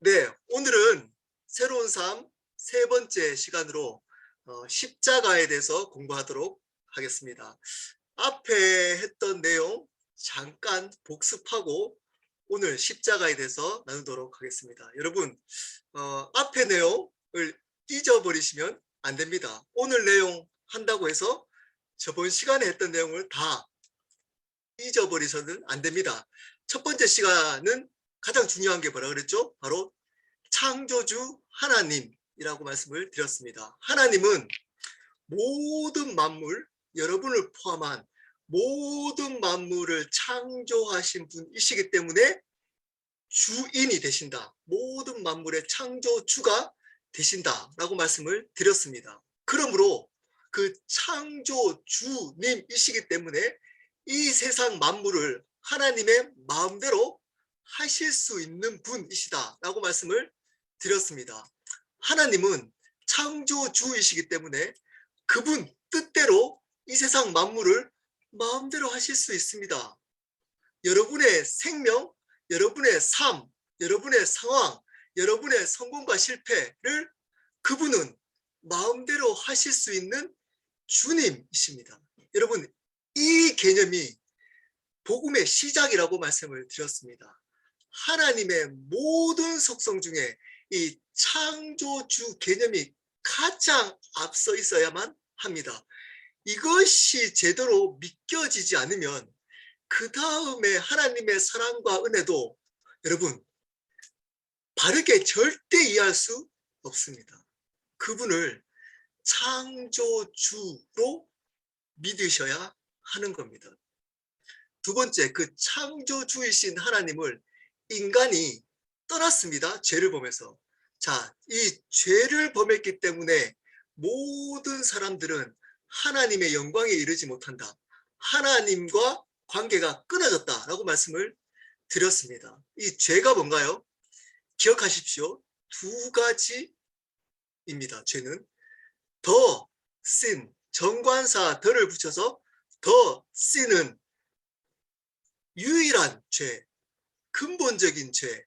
네, 오늘은 새로운 삶 세 번째 시간으로 십자가에 대해서 공부하도록 하겠습니다. 앞에 했던 내용 잠깐 복습하고 오늘 십자가에 대해서 나누도록 하겠습니다. 여러분, 앞에 내용을 잊어버리시면 안 됩니다. 오늘 내용 한다고 해서 저번 시간에 했던 내용을 다 잊어버리셔는 안 됩니다. 첫 번째 시간은 가장 중요한 게 뭐라 그랬죠? 바로 창조주 하나님이라고 말씀을 드렸습니다. 하나님은 모든 만물, 여러분을 포함한 모든 만물을 창조하신 분이시기 때문에 주인이 되신다. 모든 만물의 창조주가 되신다라고 말씀을 드렸습니다. 그러므로 그 창조주님이시기 때문에 이 세상 만물을 하나님의 마음대로 하실 수 있는 분이시다라고 말씀을 드렸습니다. 하나님은 창조주이시기 때문에 그분 뜻대로 이 세상 만물을 마음대로 하실 수 있습니다. 여러분의 생명, 여러분의 삶, 여러분의 상황, 여러분의 성공과 실패를 그분은 마음대로 하실 수 있는 주님이십니다. 여러분, 이 개념이 복음의 시작이라고 말씀을 드렸습니다. 하나님의 모든 속성 중에 이 창조주 개념이 가장 앞서 있어야만 합니다. 이것이 제대로 믿겨지지 않으면 그 다음에 하나님의 사랑과 은혜도 여러분 바르게 절대 이해할 수 없습니다. 그분을 창조주로 믿으셔야 하는 겁니다. 두 번째, 그 창조주이신 하나님을 인간이 떠났습니다. 죄를 범해서. 자, 이 죄를 범했기 때문에 모든 사람들은 하나님의 영광에 이르지 못한다. 하나님과 관계가 끊어졌다라고 말씀을 드렸습니다. 이 죄가 뭔가요? 기억하십시오. 두 가지입니다. 죄는 더 sin, 정관사 더를 붙여서 더 sin은 유일한 죄, 근본적인 죄,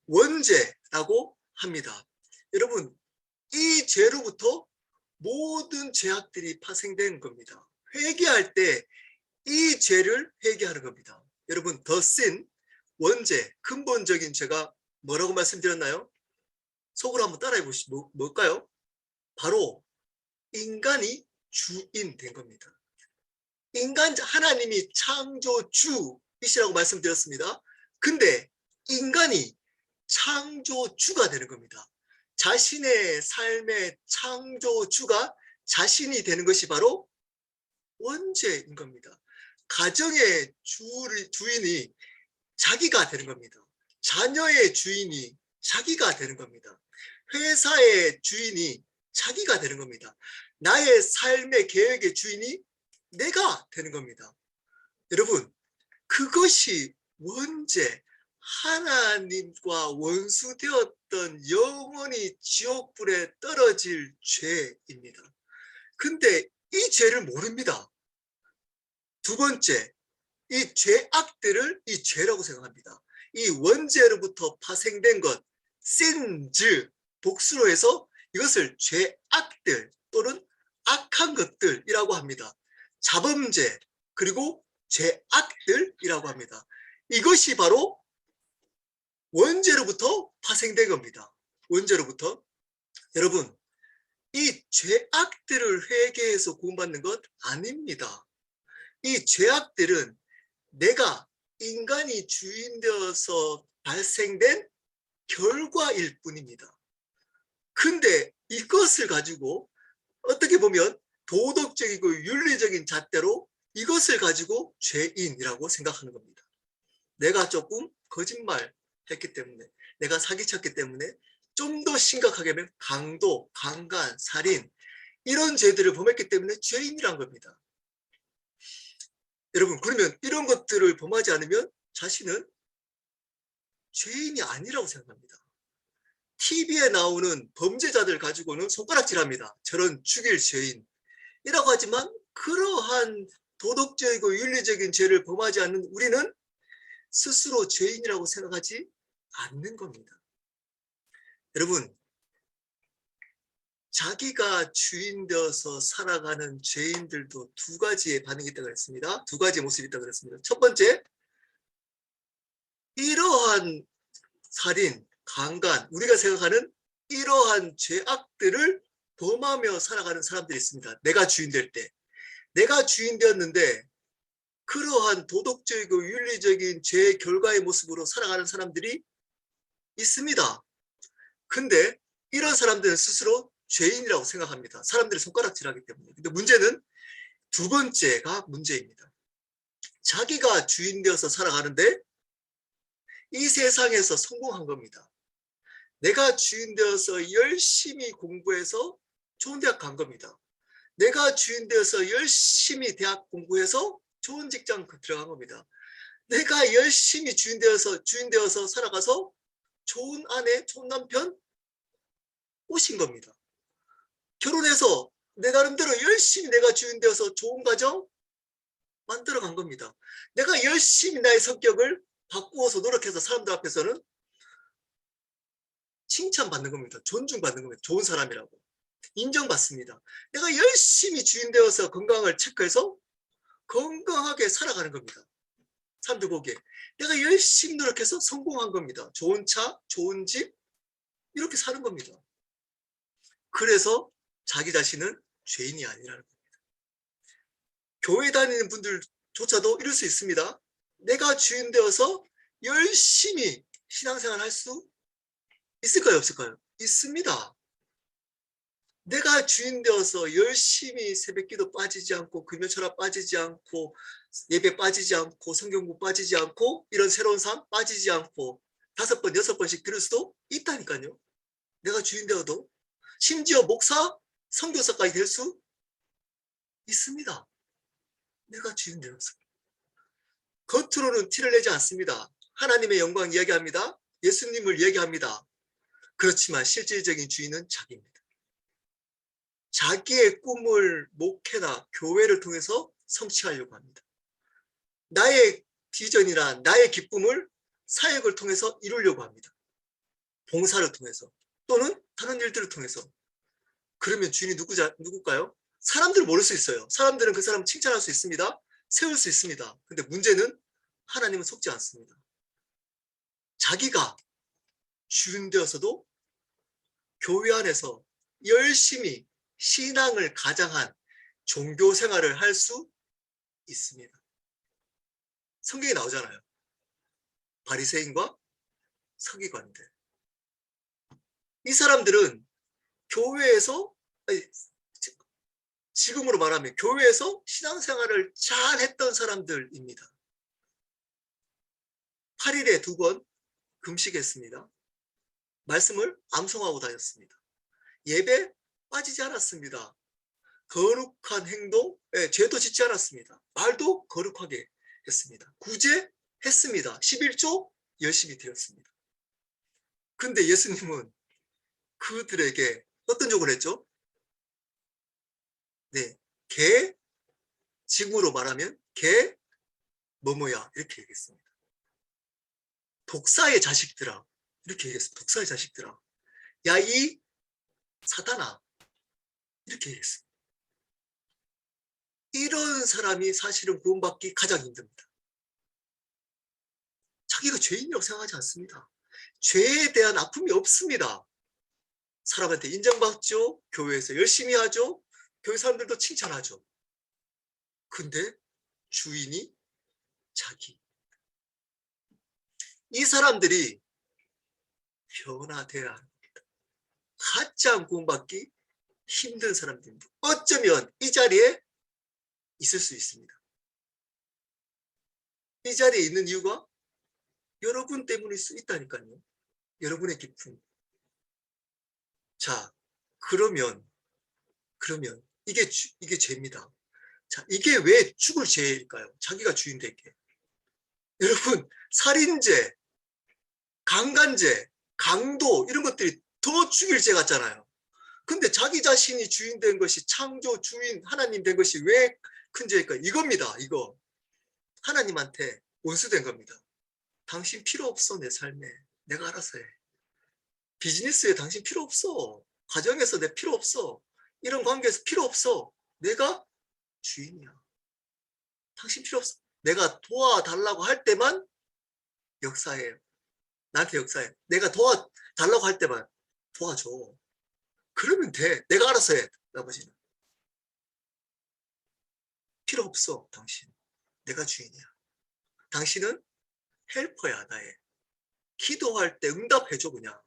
원죄라고 합니다. 여러분, 이 죄로부터 모든 죄악들이 파생된 겁니다. 회개할 때 이 죄를 회개하는 겁니다. 여러분, 더 sin, 원죄, 근본적인 죄가 뭐라고 말씀드렸나요? 속으로 한번 따라해 보시죠. 뭘까요? 바로 인간이 주인 된 겁니다. 하나님이 창조주이시라고 말씀드렸습니다. 근데 인간이 창조주가 되는 겁니다. 자신의 삶의 창조주가 자신이 되는 것이 바로 원죄인 겁니다. 가정의 주인이 자기가 되는 겁니다. 자녀의 주인이 자기가 되는 겁니다. 회사의 주인이 자기가 되는 겁니다. 나의 삶의 계획의 주인이 내가 되는 겁니다. 여러분, 그것이 원죄, 하나님과 원수되었던 영원히 지옥불에 떨어질 죄입니다. 근데 이 죄를 모릅니다. 두 번째, 이 죄악들을 이 죄라고 생각합니다. 이 원죄로부터 파생된 것, sins, 복수로 해서 이것을 죄악들 또는 악한 것들이라고 합니다. 자범죄, 그리고 죄악들이라고 합니다. 이것이 바로 원죄로부터 파생된 겁니다. 원죄로부터. 여러분, 이 죄악들을 회개해서 구원받는 것 아닙니다. 이 죄악들은 내가 인간이 주인 되어서 발생된 결과일 뿐입니다. 근데 이것을 가지고 어떻게 보면 도덕적이고 윤리적인 잣대로 이것을 가지고 죄인이라고 생각하는 겁니다. 내가 조금 거짓말 했기 때문에, 내가 사기쳤기 때문에 좀 더 심각하게 하면 강도, 강간, 살인 이런 죄들을 범했기 때문에 죄인이란 겁니다. 여러분, 그러면 이런 것들을 범하지 않으면 자신은 죄인이 아니라고 생각합니다. TV에 나오는 범죄자들 가지고는 손가락질합니다. 저런 죽일 죄인 이라고 하지만 그러한 도덕적이고 윤리적인 죄를 범하지 않는 우리는 스스로 죄인이라고 생각하지 않는 겁니다. 여러분, 자기가 주인 되어서 살아가는 죄인들도 두 가지의 반응이 있다고 했습니다. 두 가지의 모습이 있다고 했습니다. 첫 번째, 이러한 살인, 강간, 우리가 생각하는 이러한 죄악들을 범하며 살아가는 사람들이 있습니다. 내가 주인 될 때. 내가 주인 되었는데 그러한 도덕적이고 윤리적인 죄의 결과의 모습으로 살아가는 사람들이 있습니다. 근데 이런 사람들은 스스로 죄인이라고 생각합니다. 사람들이 손가락질하기 때문에. 근데 문제는 두 번째가 문제입니다. 자기가 주인 되어서 살아가는데 이 세상에서 성공한 겁니다. 내가 주인 되어서 열심히 공부해서 좋은 대학 간 겁니다. 내가 주인 되어서 열심히 대학 공부해서 좋은 직장 들어간 겁니다. 내가 열심히 주인 되어서 살아가서 좋은 아내, 좋은 남편 오신 겁니다. 결혼해서 내 나름대로 열심히 내가 주인 되어서 좋은 가정 만들어 간 겁니다. 내가 열심히 나의 성격을 바꾸어서 노력해서 사람들 앞에서는 칭찬받는 겁니다. 존중받는 겁니다. 좋은 사람이라고. 인정받습니다. 내가 열심히 주인 되어서 건강을 체크해서 건강하게 살아가는 겁니다. 사람들 보기에 내가 열심히 노력해서 성공한 겁니다. 좋은 차, 좋은 집 이렇게 사는 겁니다. 그래서 자기 자신은 죄인이 아니라는 겁니다. 교회 다니는 분들조차도 이럴 수 있습니다. 내가 주인 되어서 열심히 신앙생활 할 수 있을까요? 없을까요? 있습니다. 내가 주인 되어서 열심히 새벽기도 빠지지 않고 금요철학 빠지지 않고 예배 빠지지 않고 성경공 빠지지 않고 이런 새로운 삶 빠지지 않고 5번, 6번씩 들을 수도 있다니까요. 내가 주인 되어도 심지어 목사, 선교사까지 될 수 있습니다. 내가 주인 되어서. 겉으로는 티를 내지 않습니다. 하나님의 영광 이야기합니다. 예수님을 이야기합니다. 그렇지만 실질적인 주인은 자기입니다. 자기의 꿈을 목회나 교회를 통해서 성취하려고 합니다. 나의 비전이나 나의 기쁨을 사역을 통해서 이루려고 합니다. 봉사를 통해서 또는 다른 일들을 통해서. 그러면 주인이 누굴까요? 사람들은 모를 수 있어요. 사람들은 그 사람을 칭찬할 수 있습니다. 세울 수 있습니다. 근데 문제는 하나님은 속지 않습니다. 자기가 주인 되어서도 교회 안에서 열심히 신앙을 가장한 종교 생활을 할 수 있습니다. 성경에 나오잖아요. 바리새인과 서기관들. 이 사람들은 교회에서 지금으로 말하면 교회에서 신앙생활을 잘 했던 사람들입니다. 8일에 2번 금식했습니다. 말씀을 암송하고 다녔습니다. 예배 빠지지 않았습니다. 거룩한 행동, 죄도 짓지 않았습니다. 말도 거룩하게 했습니다. 구제했습니다. 11조 열심히 드렸습니다. 근데 예수님은 그들에게 어떤 욕을 했죠? 네, 개, 지금으로 말하면 개 뭐뭐야 이렇게 얘기했습니다. 독사의 자식들아 이렇게 얘기했습니다. 독사의 자식들아, 야 이 사탄아 이렇게 얘기했습니다. 이런 사람이 사실은 구원받기 가장 힘듭니다. 자기가 죄인이라고 생각하지 않습니다. 죄에 대한 아픔이 없습니다. 사람한테 인정받죠. 교회에서 열심히 하죠. 교회 사람들도 칭찬하죠. 근데 주인이 자기. 이 사람들이 변화돼야 합니다. 가장 구원받기 힘든 사람들입니다. 어쩌면 이 자리에 있을 수 있습니다. 이 자리에 있는 이유가 여러분 때문일 수 있다니까요. 여러분의 기쁨. 자, 그러면 이게 죄입니다. 자, 이게 왜 죽을 죄일까요? 자기가 주인 될게. 여러분, 살인죄, 강간죄, 강도 이런 것들이 더 죽일 죄 같잖아요. 근데 자기 자신이 주인 된 것이 창조 주인 하나님 된 것이 왜 큰 죄일까요? 이겁니다. 이거. 하나님한테 원수된 겁니다. 당신 필요 없어 내 삶에. 내가 알아서 해. 비즈니스에 당신 필요 없어. 가정에서 내 필요 없어. 이런 관계에서 필요 없어. 내가 주인이야. 당신 필요 없어. 내가 도와달라고 할 때만 역사해. 나한테 역사해. 내가 도와달라고 할 때만 도와줘. 그러면 돼. 내가 알아서 해. 나머지는. 필요 없어. 당신. 내가 주인이야. 당신은 헬퍼야. 나의. 기도할 때 응답해줘. 그냥.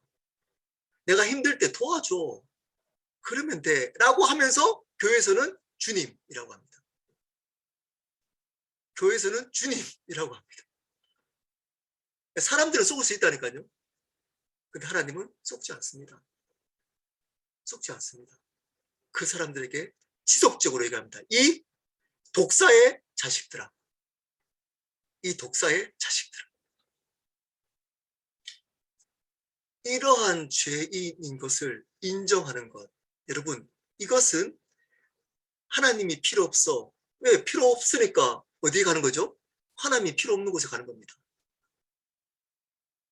내가 힘들 때 도와줘. 그러면 돼. 라고 하면서 교회에서는 주님이라고 합니다. 교회에서는 주님이라고 합니다. 사람들은 속을 수 있다니까요. 근데 하나님은 속지 않습니다. 속지 않습니다. 그 사람들에게 지속적으로 얘기합니다. 이 독사의 자식들아. 이 독사의 자식들아. 이러한 죄인인 것을 인정하는 것. 여러분, 이것은 하나님이 필요 없어. 왜? 필요 없으니까 어디에 가는 거죠? 하나님이 필요 없는 곳에 가는 겁니다.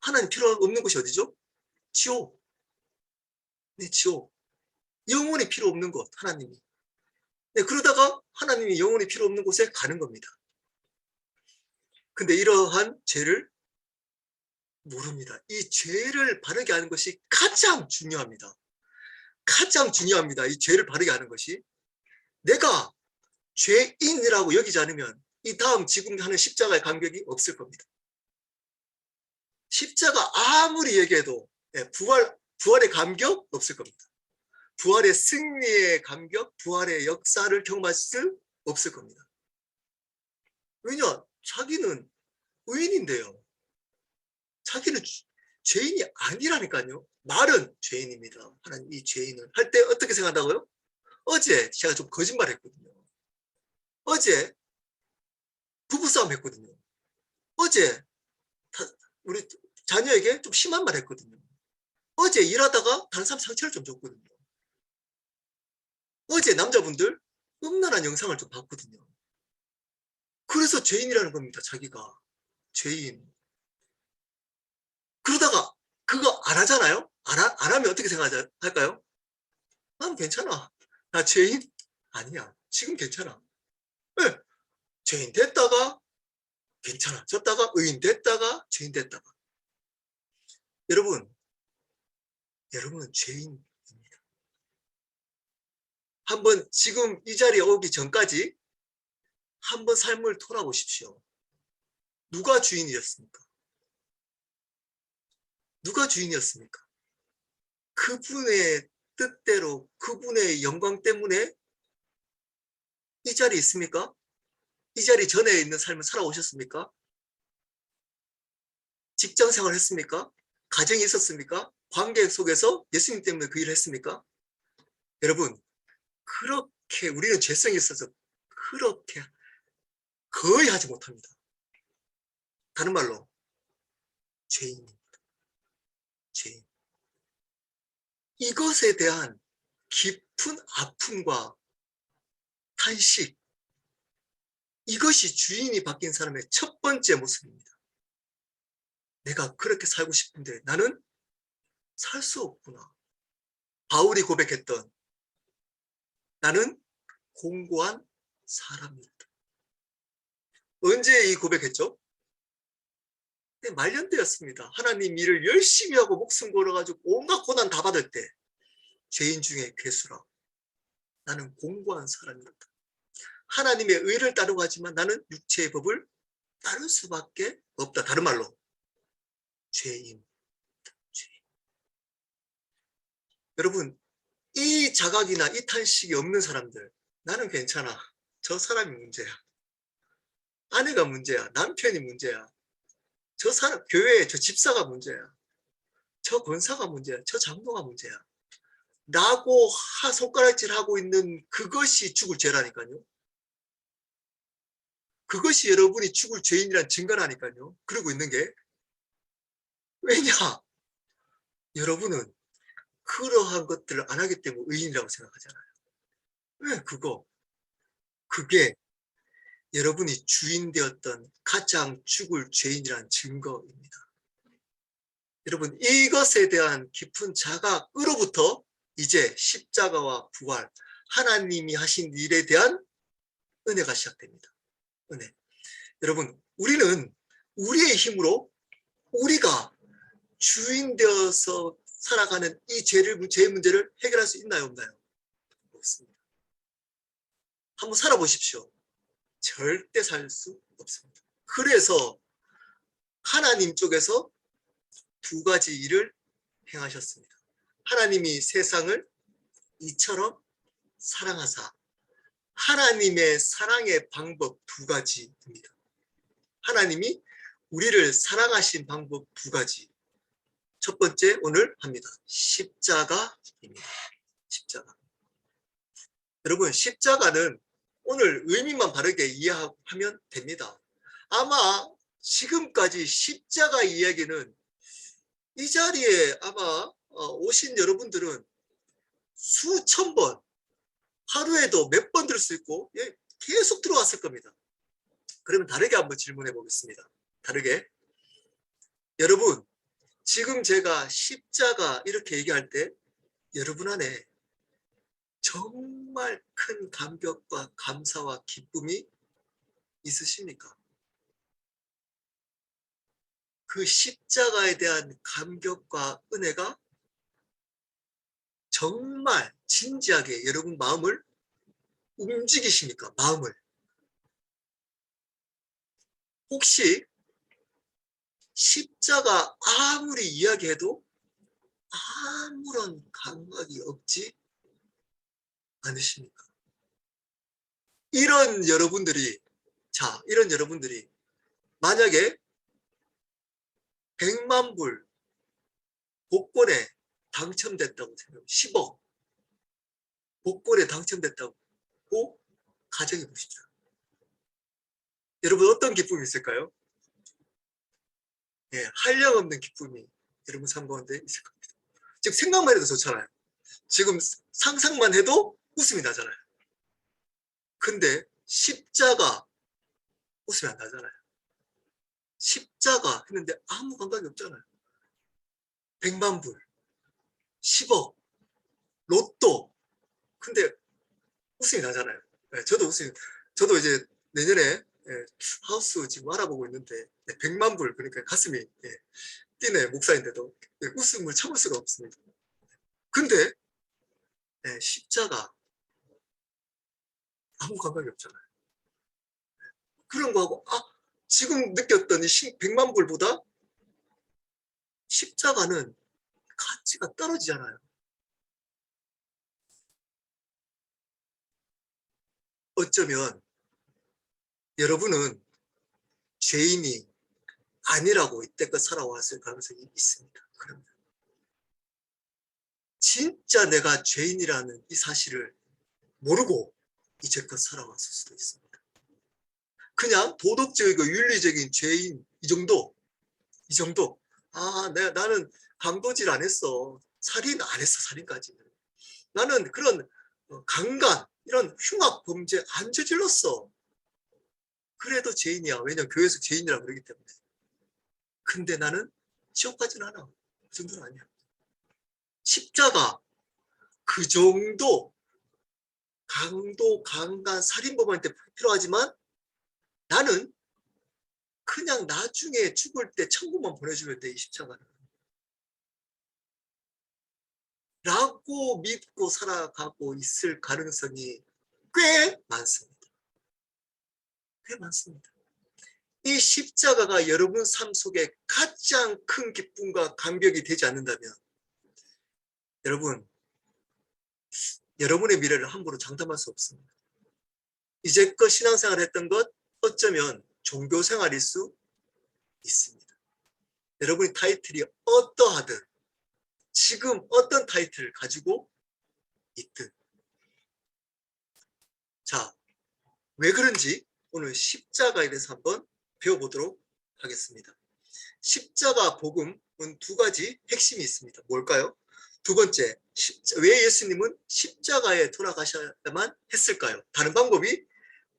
하나님 필요 없는 곳이 어디죠? 지옥. 네, 지옥. 영원히 필요 없는 곳, 하나님이. 네, 그러다가 하나님이 영원히 필요 없는 곳에 가는 겁니다. 근데 이러한 죄를 모릅니다. 이 죄를 바르게 하는 것이 가장 중요합니다. 가장 중요합니다. 이 죄를 바르게 하는 것이. 내가 죄인이라고 여기지 않으면 이 다음 지금 하는 십자가의 감격이 없을 겁니다. 십자가 아무리 얘기해도 부활의 감격 없을 겁니다. 부활의 승리의 감격, 부활의 역사를 경험할 수 없을 겁니다. 왜냐? 자기는 의인인데요. 자기는 죄인이 아니라니까요. 말은 죄인입니다. 하나님 이 죄인은 할 때 어떻게 생각한다고요? 어제 제가 좀 거짓말했거든요. 어제 부부싸움 했거든요. 어제 우리 자녀에게 좀 심한 말 했거든요. 어제 일하다가 다른 사람 상처를 좀 줬거든요. 어제 남자분들 음란한 영상을 좀 봤거든요. 그래서 죄인이라는 겁니다. 자기가 죄인. 그러다가 그거 안 하잖아요. 안 하면 어떻게 생각할까요? 난 괜찮아. 나 죄인 아니야. 지금 괜찮아. 네. 죄인 됐다가 괜찮아졌다가 의인 됐다가 죄인 됐다가. 여러분은 죄인입니다. 한번 지금 이 자리에 오기 전까지 한번 삶을 돌아보십시오. 누가 주인이었습니까? 누가 주인이었습니까? 그분의 뜻대로 그분의 영광 때문에 이 자리에 있습니까? 이 자리 전에 있는 삶을 살아오셨습니까? 직장 생활 했습니까? 가정이 있었습니까? 관계 속에서 예수님 때문에 그 일을 했습니까? 여러분, 그렇게 우리는 죄성이 있어서 그렇게 거의 하지 못합니다. 다른 말로 죄인입니다. 죄인. 이것에 대한 깊은 아픔과 탄식, 이것이 주인이 바뀐 사람의 첫 번째 모습입니다. 내가 그렇게 살고 싶은데 나는 살 수 없구나. 바울이 고백했던 나는 공고한 사람이다. 언제 이 고백했죠? 말년 때였습니다. 하나님 일을 열심히 하고 목숨 걸어가지고 온갖 고난 다 받을 때 죄인 중에 괴수라. 나는 공고한 사람이다. 하나님의 의를 따르고 하지만 나는 육체의 법을 따를 수밖에 없다. 다른 말로 죄인. 여러분, 이 자각이나 이 탄식이 없는 사람들, 나는 괜찮아. 저 사람이 문제야. 아내가 문제야. 남편이 문제야. 저 사람, 교회, 저 집사가 문제야. 저 권사가 문제야. 저 장로가 문제야. 라고 손가락질하고 있는 그것이 죽을 죄라니까요. 그것이 여러분이 죽을 죄인이란 증거라니까요. 그러고 있는 게. 왜냐? 여러분은 그러한 것들을 안 하기 때문에 의인이라고 생각하잖아요. 왜 그게 여러분이 주인 되었던 가장 죽을 죄인이란 증거입니다. 여러분, 이것에 대한 깊은 자각으로부터 이제 십자가와 부활, 하나님이 하신 일에 대한 은혜가 시작됩니다. 은혜. 여러분, 우리는 우리의 힘으로 우리가 주인 되어서 살아가는 이 죄의 문제를 해결할 수 있나요, 없나요? 없습니다. 한번 살아보십시오. 절대 살 수 없습니다. 그래서 하나님 쪽에서 두 가지 일을 행하셨습니다. 하나님이 세상을 이처럼 사랑하사. 하나님의 사랑의 방법 두 가지입니다. 하나님이 우리를 사랑하신 방법 두 가지. 첫 번째 오늘 합니다. 십자가입니다. 십자가. 여러분, 십자가는 오늘 의미만 바르게 이해하면 됩니다. 아마 지금까지 십자가 이야기는 이 자리에 아마 오신 여러분들은 수천 번, 하루에도 몇 번 들을 수 있고 계속 들어왔을 겁니다. 그러면 다르게 한번 질문해 보겠습니다. 다르게. 여러분, 지금 제가 십자가 이렇게 얘기할 때 여러분 안에 정말 큰 감격과 감사와 기쁨이 있으십니까? 그 십자가에 대한 감격과 은혜가 정말 진지하게 여러분 마음을 움직이십니까? 마음을. 혹시 십자가 아무리 이야기해도 아무런 감각이 없지 않으십니까? 이런 여러분들이 만약에 100만 불 복권에 당첨됐다고 생각해요. 10억 복권에 당첨됐다고 가정해 보십시오. 여러분 어떤 기쁨이 있을까요? 한량없는 기쁨이 여러분 삶 가운데 있을 겁니다. 지금 생각만 해도 좋잖아요. 지금 상상만 해도 웃음이 나잖아요. 근데 십자가 웃음이 안 나잖아요. 십자가 했는데 아무 감각이 없잖아요. 100만 불, 10억, 로또. 근데 웃음이 나잖아요. 저도 이제 내년에 하우스 지금 알아보고 있는데 100만 불, 그러니까 가슴이 뛰네, 목사인데도 웃음을 참을 수가 없습니다. 근데 십자가 아무 감각이 없잖아요. 그런 거하고 지금 느꼈던 이 100만 불보다 십자가는 가치가 떨어지잖아요. 어쩌면 여러분은 죄인이 아니라고 이때껏 살아왔을 가능성이 있습니다. 그러면 진짜 내가 죄인이라는 이 사실을 모르고 이제껏 살아왔을 수도 있습니다. 그냥 도덕적이고 윤리적인 죄인 이 정도. 나는 강도질 안 했어. 살인 안 했어. 살인까지는. 나는 그런 강간 이런 흉악 범죄 안 저질렀어. 그래도 죄인이야. 왜냐면 교회에서 죄인이라고 그러기 때문에. 근데 나는 지옥 가지는 않아. 그 정도는 아니야. 십자가 그 정도 강도, 강간, 살인범한테 필요하지만 나는 그냥 나중에 죽을 때 천국만 보내주면 돼, 이 십자가는. 라고 믿고 살아가고 있을 가능성이 꽤 많습니다. 꽤 많습니다. 이 십자가가 여러분 삶 속에 가장 큰 기쁨과 감격이 되지 않는다면 여러분의 미래를 함부로 장담할 수 없습니다. 이제껏 신앙생활 했던 것 어쩌면 종교생활일 수 있습니다. 여러분의 타이틀이 어떠하든 지금 어떤 타이틀을 가지고 있든 자, 왜 그런지 오늘 십자가에 대해서 한번 배워보도록 하겠습니다. 십자가 복음은 두 가지 핵심이 있습니다. 뭘까요? 두 번째, 왜 예수님은 십자가에 돌아가셔야만 했을까요? 다른 방법이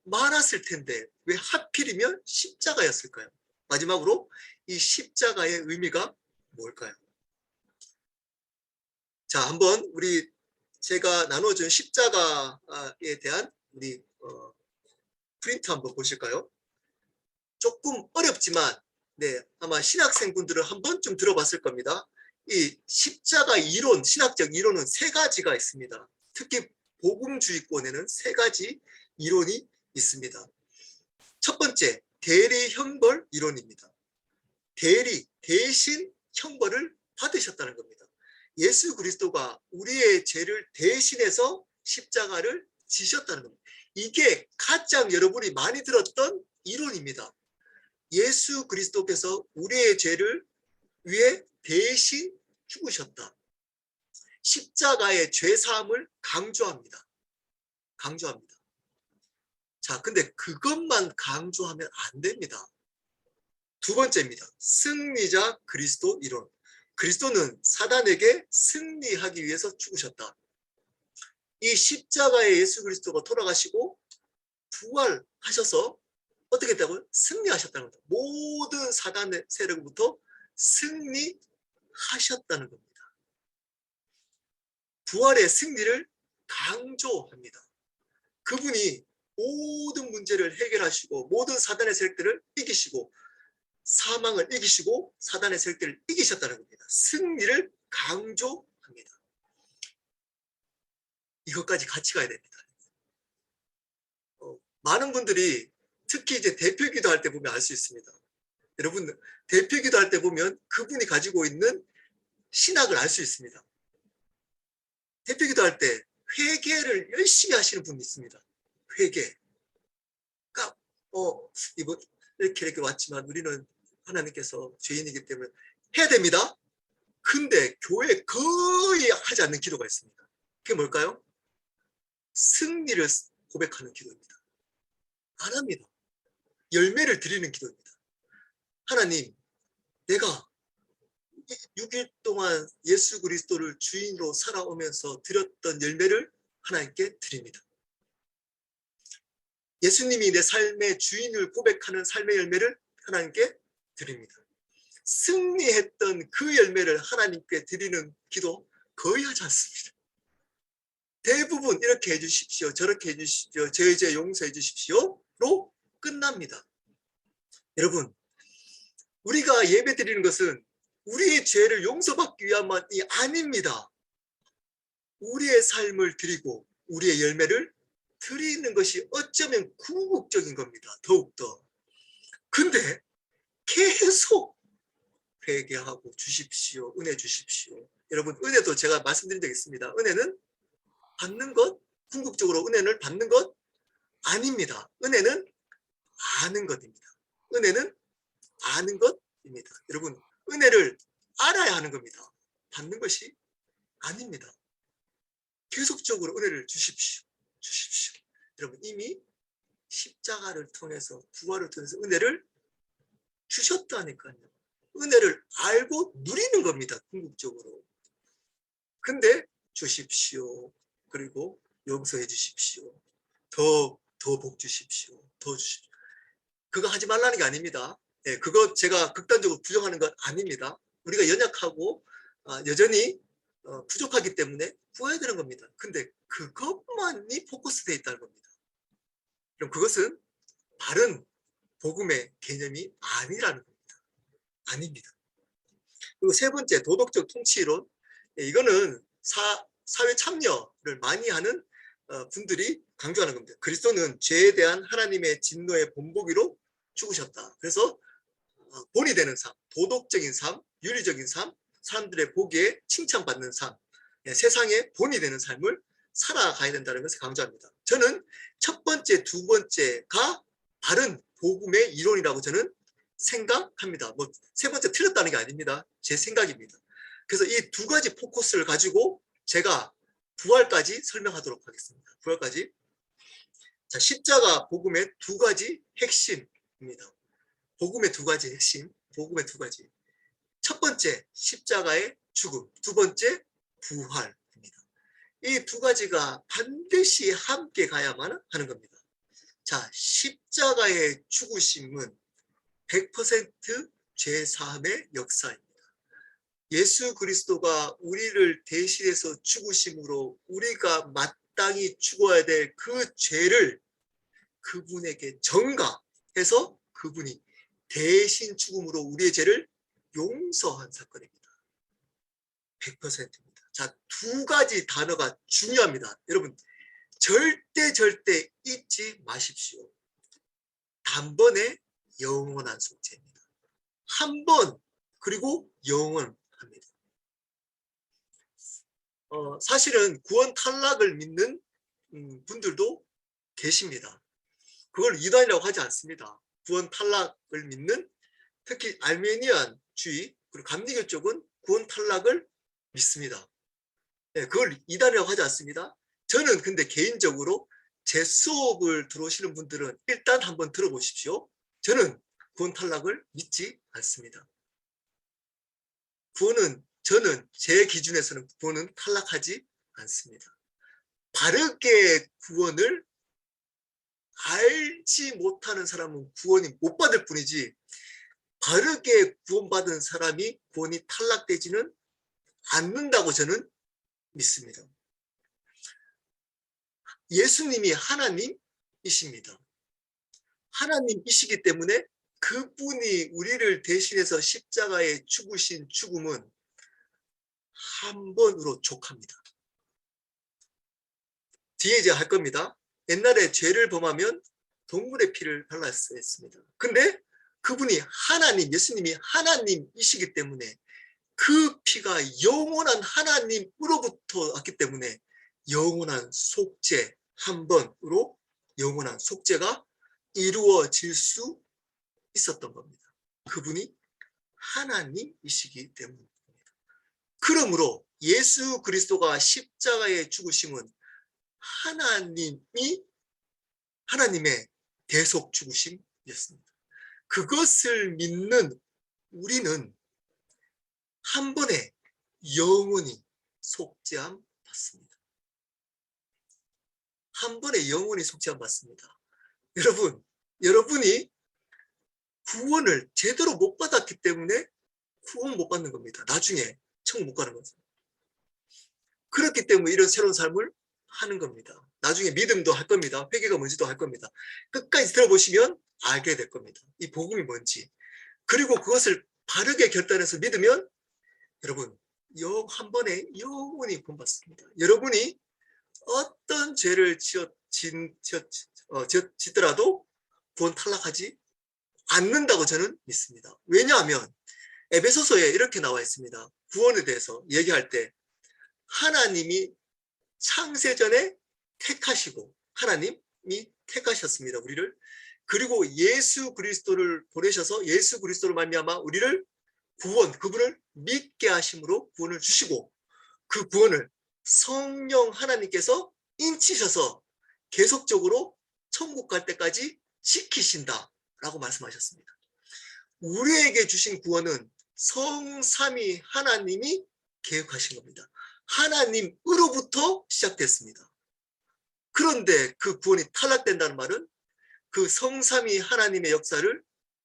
많았을 텐데 왜 하필이면 십자가였을까요? 마지막으로 이 십자가의 의미가 뭘까요? 자, 한번 제가 나눠준 십자가에 대한 우리 프린트 한번 보실까요? 조금 어렵지만 아마 신학생분들은 한 번쯤 들어봤을 겁니다. 이 십자가 이론, 신학적 이론은 세 가지가 있습니다. 특히 복음주의권에는 세 가지 이론이 있습니다. 첫 번째, 대리 형벌 이론입니다. 대신 형벌을 받으셨다는 겁니다. 예수 그리스도가 우리의 죄를 대신해서 십자가를 지셨다는 겁니다. 이게 가장 여러분이 많이 들었던 이론입니다. 예수 그리스도께서 우리의 죄를 위해 대신 죽으셨다. 십자가의 죄사함을 강조합니다. 자, 근데 그것만 강조하면 안 됩니다. 두 번째입니다. 승리자 그리스도 이론. 그리스도는 사단에게 승리하기 위해서 죽으셨다. 이 십자가의 예수 그리스도가 돌아가시고 부활하셔서 어떻게 했다고요? 승리하셨다는 겁니다. 모든 사단의 세력부터 승리하셨다는 겁니다. 부활의 승리를 강조합니다. 그분이 모든 문제를 해결하시고 모든 사단의 세력들을 이기시고 사망을 이기시고 사단의 세력들을 이기셨다는 겁니다. 승리를 강조합니다. 이것까지 같이 가야 됩니다. 많은 분들이 특히 이제 대표 기도할 때 보면 알 수 있습니다. 여러분, 대표 기도할 때 보면 그분이 가지고 있는 신학을 알 수 있습니다. 대표 기도할 때 회개를 열심히 하시는 분이 있습니다. 회개. 그러니까 이번 이렇게 왔지만 우리는 하나님께서 죄인이기 때문에 해야 됩니다. 근데 교회에 거의 하지 않는 기도가 있습니다. 그게 뭘까요? 승리를 고백하는 기도입니다. 안 합니다. 열매를 드리는 기도입니다. 하나님, 내가 6일 동안 예수 그리스도를 주인으로 살아오면서 드렸던 열매를 하나님께 드립니다. 예수님이 내 삶의 주인을 고백하는 삶의 열매를 하나님께 드립니다. 승리했던 그 열매를 하나님께 드리는 기도 거의 하지 않습니다. 대부분 이렇게 해주십시오, 저렇게 해주십시오, 제 죄 용서해 주십시오로 끝납니다. 여러분, 우리가 예배 드리는 것은 우리의 죄를 용서받기 위함이 아닙니다. 우리의 삶을 드리고 우리의 열매를 드리는 것이 어쩌면 궁극적인 겁니다. 더욱더. 근데 계속 회개하고 주십시오, 은혜 주십시오. 여러분, 은혜도 제가 말씀드린 적 있습니다. 은혜는 받는 것, 궁극적으로 은혜를 받는 것 아닙니다. 은혜는 아는 것입니다. 은혜는 아는 것입니다. 여러분, 은혜를 알아야 하는 겁니다. 받는 것이 아닙니다. 계속적으로 은혜를 주십시오. 여러분, 이미 십자가를 통해서, 부활을 통해서 은혜를 주셨다니까요. 은혜를 알고 누리는 겁니다. 궁극적으로. 근데 주십시오. 그리고 용서해 주십시오. 더 복 주십시오. 더 주십시오. 그거 하지 말라는 게 아닙니다. 그거 제가 극단적으로 부정하는 건 아닙니다. 우리가 연약하고 여전히 부족하기 때문에 구해야 되는 겁니다. 근데 그것만이 포커스되어 있다는 겁니다. 그럼 그것은 바른 복음의 개념이 아니라는 겁니다. 아닙니다. 그리고 세 번째, 도덕적 통치론. 이거는 사회 참여를 많이 하는 분들이 강조하는 겁니다. 그리스도는 죄에 대한 하나님의 진노의 본보기로 죽으셨다. 그래서 본이 되는 삶, 도덕적인 삶, 윤리적인 삶, 사람들의 보기에 칭찬받는 삶, 세상에 본이 되는 삶을 살아가야 된다는 것을 강조합니다. 저는 첫 번째, 두 번째가 바른 복음의 이론이라고 저는 생각합니다. 뭐 세 번째 틀렸다는 게 아닙니다. 제 생각입니다. 그래서 이 두 가지 포커스를 가지고 제가 부활까지 설명하도록 하겠습니다. 부활까지. 자, 십자가 복음의 두 가지 핵심입니다. 복음의 두 가지 핵심, 복음의 두 가지. 첫 번째, 십자가의 죽음. 두 번째, 부활입니다. 이 두 가지가 반드시 함께 가야만 하는 겁니다. 자, 십자가의 죽으심은 100% 죄사함의 역사입니다. 예수 그리스도가 우리를 대신해서 죽으심으로 우리가 마땅히 죽어야 될 그 죄를 그분에게 전가해서 그분이 대신 죽음으로 우리의 죄를 용서한 사건입니다. 100%입니다. 자, 두 가지 단어가 중요합니다. 여러분, 절대 잊지 마십시오. 단번에 영원한 속죄입니다. 한 번, 그리고 영원합니다. 사실은 구원 탈락을 믿는 분들도 계십니다. 그걸 이단이라고 하지 않습니다. 구원 탈락을 믿는, 특히 알메니안주의 그리고 감리교 쪽은 구원 탈락을 믿습니다. 네, 그걸 이단이라고 하지 않습니다. 저는 근데 개인적으로 제 수업을 들어오시는 분들은 일단 한번 들어보십시오. 저는 구원 탈락을 믿지 않습니다. 저는 제 기준에서는 구원은 탈락하지 않습니다. 바르게 구원을 알지 못하는 사람은 구원이 못 받을 뿐이지, 바르게 구원받은 사람이 구원이 탈락되지는 않는다고 저는 믿습니다. 예수님이 하나님이십니다. 하나님이시기 때문에 그분이 우리를 대신해서 십자가에 죽으신 죽음은 한 번으로 족합니다. 뒤에 이제 할 겁니다. 옛날에 죄를 범하면 동물의 피를 발랐어야 했습니다. 근데 그분이 하나님, 예수님이 하나님이시기 때문에 그 피가 영원한 하나님으로부터 왔기 때문에 영원한 속죄, 한 번으로 영원한 속죄가 이루어질 수 있었던 겁니다. 그분이 하나님이시기 때문입니다. 그러므로 예수 그리스도가 십자가에 죽으심은 하나님의 대속 죽으심이었습니다. 그것을 믿는 우리는 한 번에 영원히 속죄함 받습니다. 한 번에 영원히 속죄함 받습니다. 여러분이 구원을 제대로 못 받았기 때문에 구원 못 받는 겁니다. 나중에 천국 못 가는 거죠. 그렇기 때문에 이런 새로운 삶을 하는 겁니다. 나중에 믿음도 할 겁니다. 회개가 뭔지도 할 겁니다. 끝까지 들어보시면 알게 될 겁니다. 이 복음이 뭔지. 그리고 그것을 바르게 결단해서 믿으면 여러분 한 번에 영원히 구원받습니다. 여러분이 어떤 죄를 짓더라도 구원 탈락하지 않는다고 저는 믿습니다. 왜냐하면 에베소서에 이렇게 나와 있습니다. 구원에 대해서 얘기할 때 하나님이 창세전에 택하시고 하나님이 택하셨습니다. 우리를. 그리고 예수 그리스도를 보내셔서 예수 그리스도로 말미암아 우리를 그분을 믿게 하심으로 구원을 주시고 그 구원을 성령 하나님께서 인치셔서 계속적으로 천국 갈 때까지 지키신다라고 말씀하셨습니다. 우리에게 주신 구원은 성삼위 하나님이 계획하신 겁니다. 하나님으로부터 시작됐습니다. 그런데 그 구원이 탈락된다는 말은 그 성삼위 하나님의 역사를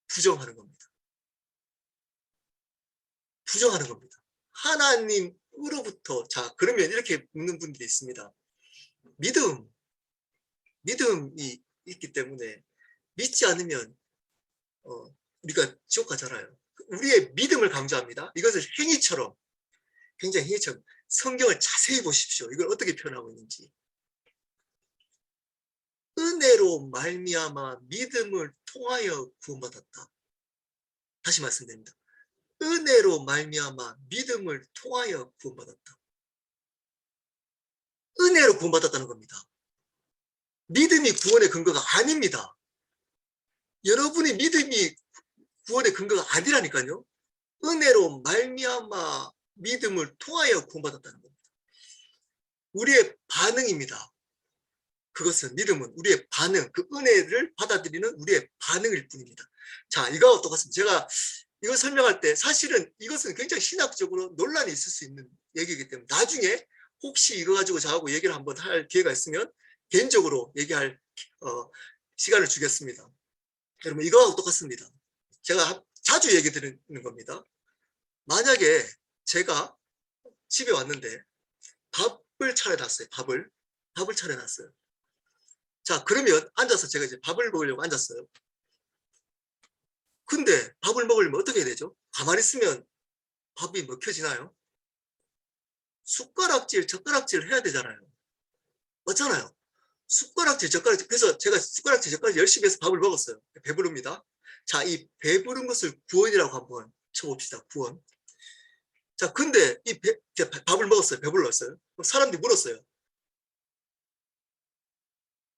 부정하는 겁니다. 부정하는 겁니다. 하나님으로부터. 자, 그러면 이렇게 묻는 분들이 있습니다. 믿음이 있기 때문에 믿지 않으면 우리가 지옥 가잖아요. 우리의 믿음을 강조합니다. 이것을 굉장히 행위처럼 성경을 자세히 보십시오. 이걸 어떻게 표현하고 있는지. 은혜로 말미암아 믿음을 통하여 구원받았다. 다시 말씀드립니다. 은혜로 말미암아 믿음을 통하여 구원받았다. 은혜로 구원받았다는 겁니다. 믿음이 구원의 근거가 아닙니다. 여러분의 믿음이 구원의 근거가 아니라니까요. 은혜로 말미암아 믿음을 통하여 구원받았다는 겁니다. 우리의 반응입니다. 그것은 믿음은 우리의 반응, 그 은혜를 받아들이는 우리의 반응일 뿐입니다. 자, 이거하고 똑같습니다. 제가 이거 설명할 때 사실은 이것은 굉장히 신학적으로 논란이 있을 수 있는 얘기이기 때문에 나중에 혹시 이거 가지고 저하고 얘기를 한번 할 기회가 있으면 개인적으로 얘기할 시간을 주겠습니다. 여러분 이거하고 똑같습니다. 제가 자주 얘기 드리는 겁니다. 만약에 제가 집에 왔는데 밥을 차려놨어요. 밥을 차려놨어요. 자, 그러면 앉아서 제가 이제 밥을 먹으려고 앉았어요. 근데 밥을 먹으려면 어떻게 해야 되죠? 가만히 있으면 밥이 먹혀지나요? 숟가락질, 젓가락질 해야 되잖아요. 맞잖아요. 숟가락질, 젓가락질. 그래서 제가 숟가락질, 젓가락질 열심히 해서 밥을 먹었어요. 배부릅니다. 자, 이 배부른 것을 구원이라고 한번 쳐봅시다. 구원. 자, 근데 밥을 먹었어요. 배불렀어요. 사람들이 물었어요.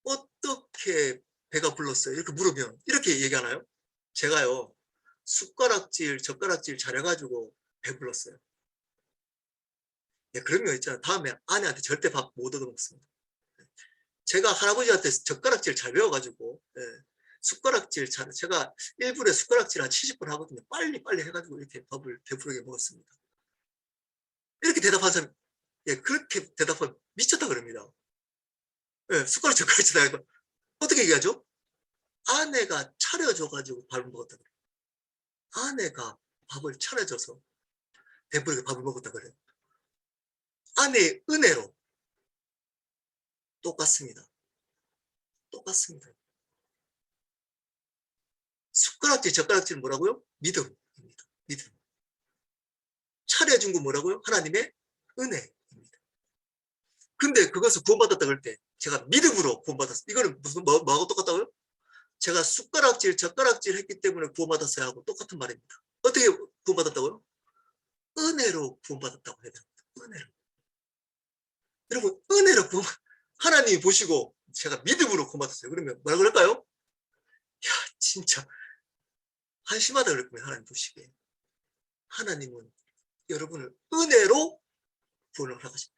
어떻게 배가 불렀어요? 이렇게 물으면 이렇게 얘기하나요? 제가요, 숟가락질, 젓가락질 잘해가지고 배불렀어요. 예, 그런 거 있잖아요. 다음에 아내한테 절대 밥 못 얻어먹습니다. 제가 할아버지한테 젓가락질 잘 배워가지고, 예, 숟가락질 잘, 제가 1분에 숟가락질 한 70번 하거든요. 빨리 해가지고 이렇게 밥을 배부르게 먹었습니다. 이렇게 대답한 사람, 예, 그렇게 대답하면 미쳤다 그럽니다. 예, 젓가락질 다 해도 어떻게 얘기하죠? 아내가 차려줘가지고 밥을 먹었다 그래요. 아내가 밥을 차려줘서 배부르게 밥을 먹었다 그래요. 아내의 은혜로 똑같습니다. 똑같습니다. 숟가락질, 젓가락질 뭐라고요? 믿음입니다. 믿음. 차려준 거 뭐라고요? 하나님의 은혜입니다. 근데 그것을 구원받았다 그럴 때 제가 믿음으로 구원받았어요. 이거는 무슨 뭐하고 똑같다고요? 제가 숟가락질, 젓가락질 했기 때문에 구원받았어야 하고 똑같은 말입니다. 어떻게 구원받았다고요? 은혜로 구원받았다고 해야 됩니다. 은혜로. 여러분, 은혜로 구원, 하나님이 보시고 제가 믿음으로 구원받았어요. 그러면 뭐라 그럴까요? 야, 진짜 한심하다 그럴 거예요. 하나님 보시기에. 하나님은 여러분을 은혜로 구원을 허락하십니다.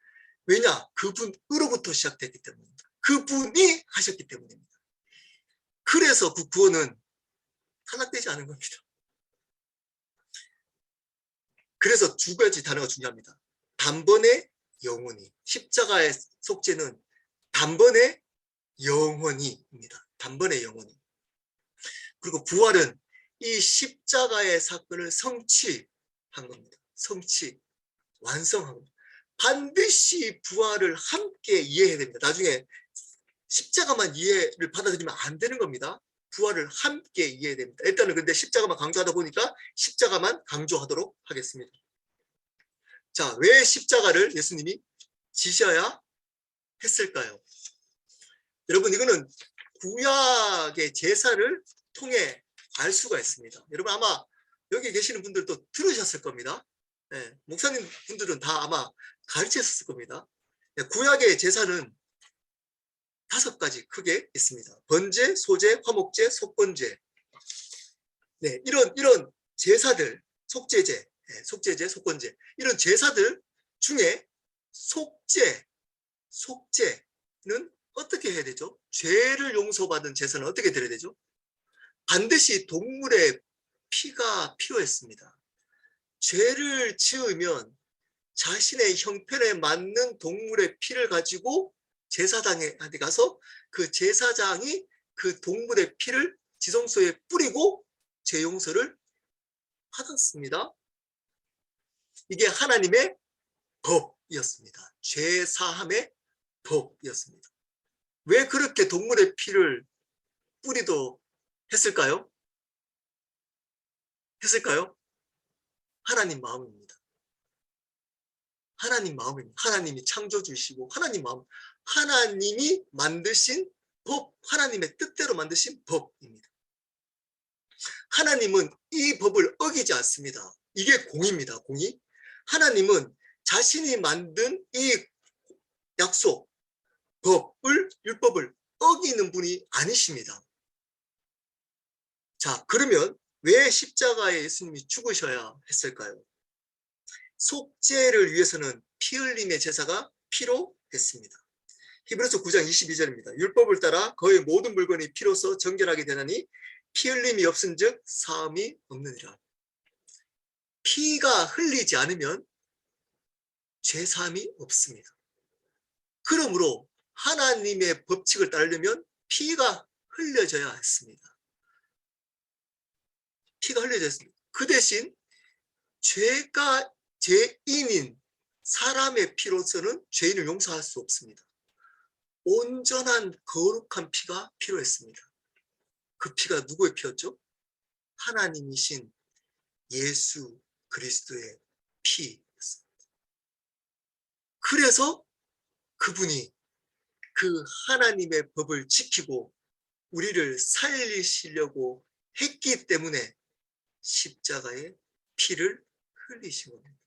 왜냐? 그분으로부터 시작됐기 때문입니다. 그분이 하셨기 때문입니다. 그래서 그 구원은 탈락되지 않은 겁니다. 그래서 두 가지 단어가 중요합니다. 단번에 영원히. 십자가의 속죄는 단번에 영원히입니다. 단번에 영원히. 그리고 부활은 이 십자가의 사건을 성취한 겁니다. 성취, 완성한 겁니다. 반드시 부활을 함께 이해해야 됩니다. 나중에 십자가만 이해를 받아들이면 안 되는 겁니다. 부활을 함께 이해해야 됩니다. 일단은 근데 십자가만 강조하다 보니까 십자가만 강조하도록 하겠습니다. 자, 왜 십자가를 예수님이 지셔야 했을까요? 여러분, 이거는 구약의 제사를 통해 알 수가 있습니다. 여러분 아마 여기 계시는 분들도 들으셨을 겁니다. 네, 목사님 분들은 다 아마 가르쳤을 겁니다. 네, 구약의 제사는 5가지 크게 있습니다. 번제, 소제, 화목제, 속건제. 네, 이런 제사들, 속제제, 네, 속제제, 속건제. 이런 제사들 중에 속제는 어떻게 해야 되죠? 죄를 용서받은 제사는 어떻게 드려야 되죠? 반드시 동물의 피가 필요했습니다. 죄를 지으면 자신의 형편에 맞는 동물의 피를 가지고 제사장한테 가서 그 제사장이 그 동물의 피를 지성소에 뿌리고 죄 용서를 받았습니다. 이게 하나님의 법이었습니다. 죄 사함의 법이었습니다. 왜 그렇게 동물의 피를 뿌리도 했을까요? 하나님 마음입니다. 하나님 마음입니다. 하나님이 창조주이시고 하나님 마음, 하나님이 만드신 법, 하나님의 뜻대로 만드신 법입니다. 하나님은 이 법을 어기지 않습니다. 이게 공입니다. 공이. 하나님은 자신이 만든 이 약속, 율법을 어기는 분이 아니십니다. 자, 그러면 왜 십자가에 예수님이 죽으셔야 했을까요? 속죄를 위해서는 피 흘림의 제사가 필요했습니다. 히브리서 9장 22절입니다. 율법을 따라 거의 모든 물건이 피로써 정결하게 되나니 피 흘림이 없은즉 사함이 없느니라. 피가 흘리지 않으면 죄 사함이 없습니다. 그러므로 하나님의 법칙을 따르려면 피가 흘려져야 했습니다. 피가 흘려졌습니다. 그 대신 죄가 죄인인 사람의 피로서는 죄인을 용서할 수 없습니다. 온전한 거룩한 피가 필요했습니다. 그 피가 누구의 피였죠? 하나님이신 예수 그리스도의 피였습니다. 그래서 그분이 그 하나님의 법을 지키고 우리를 살리시려고 했기 때문에 십자가에 피를 흘리신 겁니다.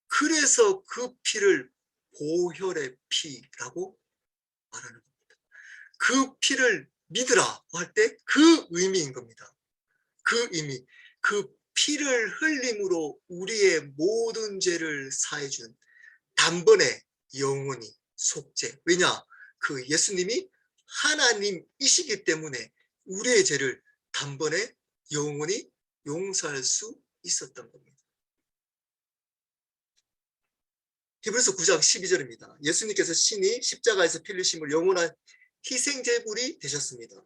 그래서 그 피를 보혈의 피라고 말하는 겁니다. 그 피를 믿으라 할 때 그 의미인 겁니다. 그 의미, 그 피를 흘림으로 우리의 모든 죄를 사해준 단번에 영원히 속죄. 왜냐? 그 예수님이 하나님이시기 때문에 우리의 죄를 단번에 영원히 용서할 수 있었던 겁니다. 히브리서 9장 12절입니다. 예수님께서 신이 십자가에서 피 흘리심을 영원한 희생제물이 되셨습니다.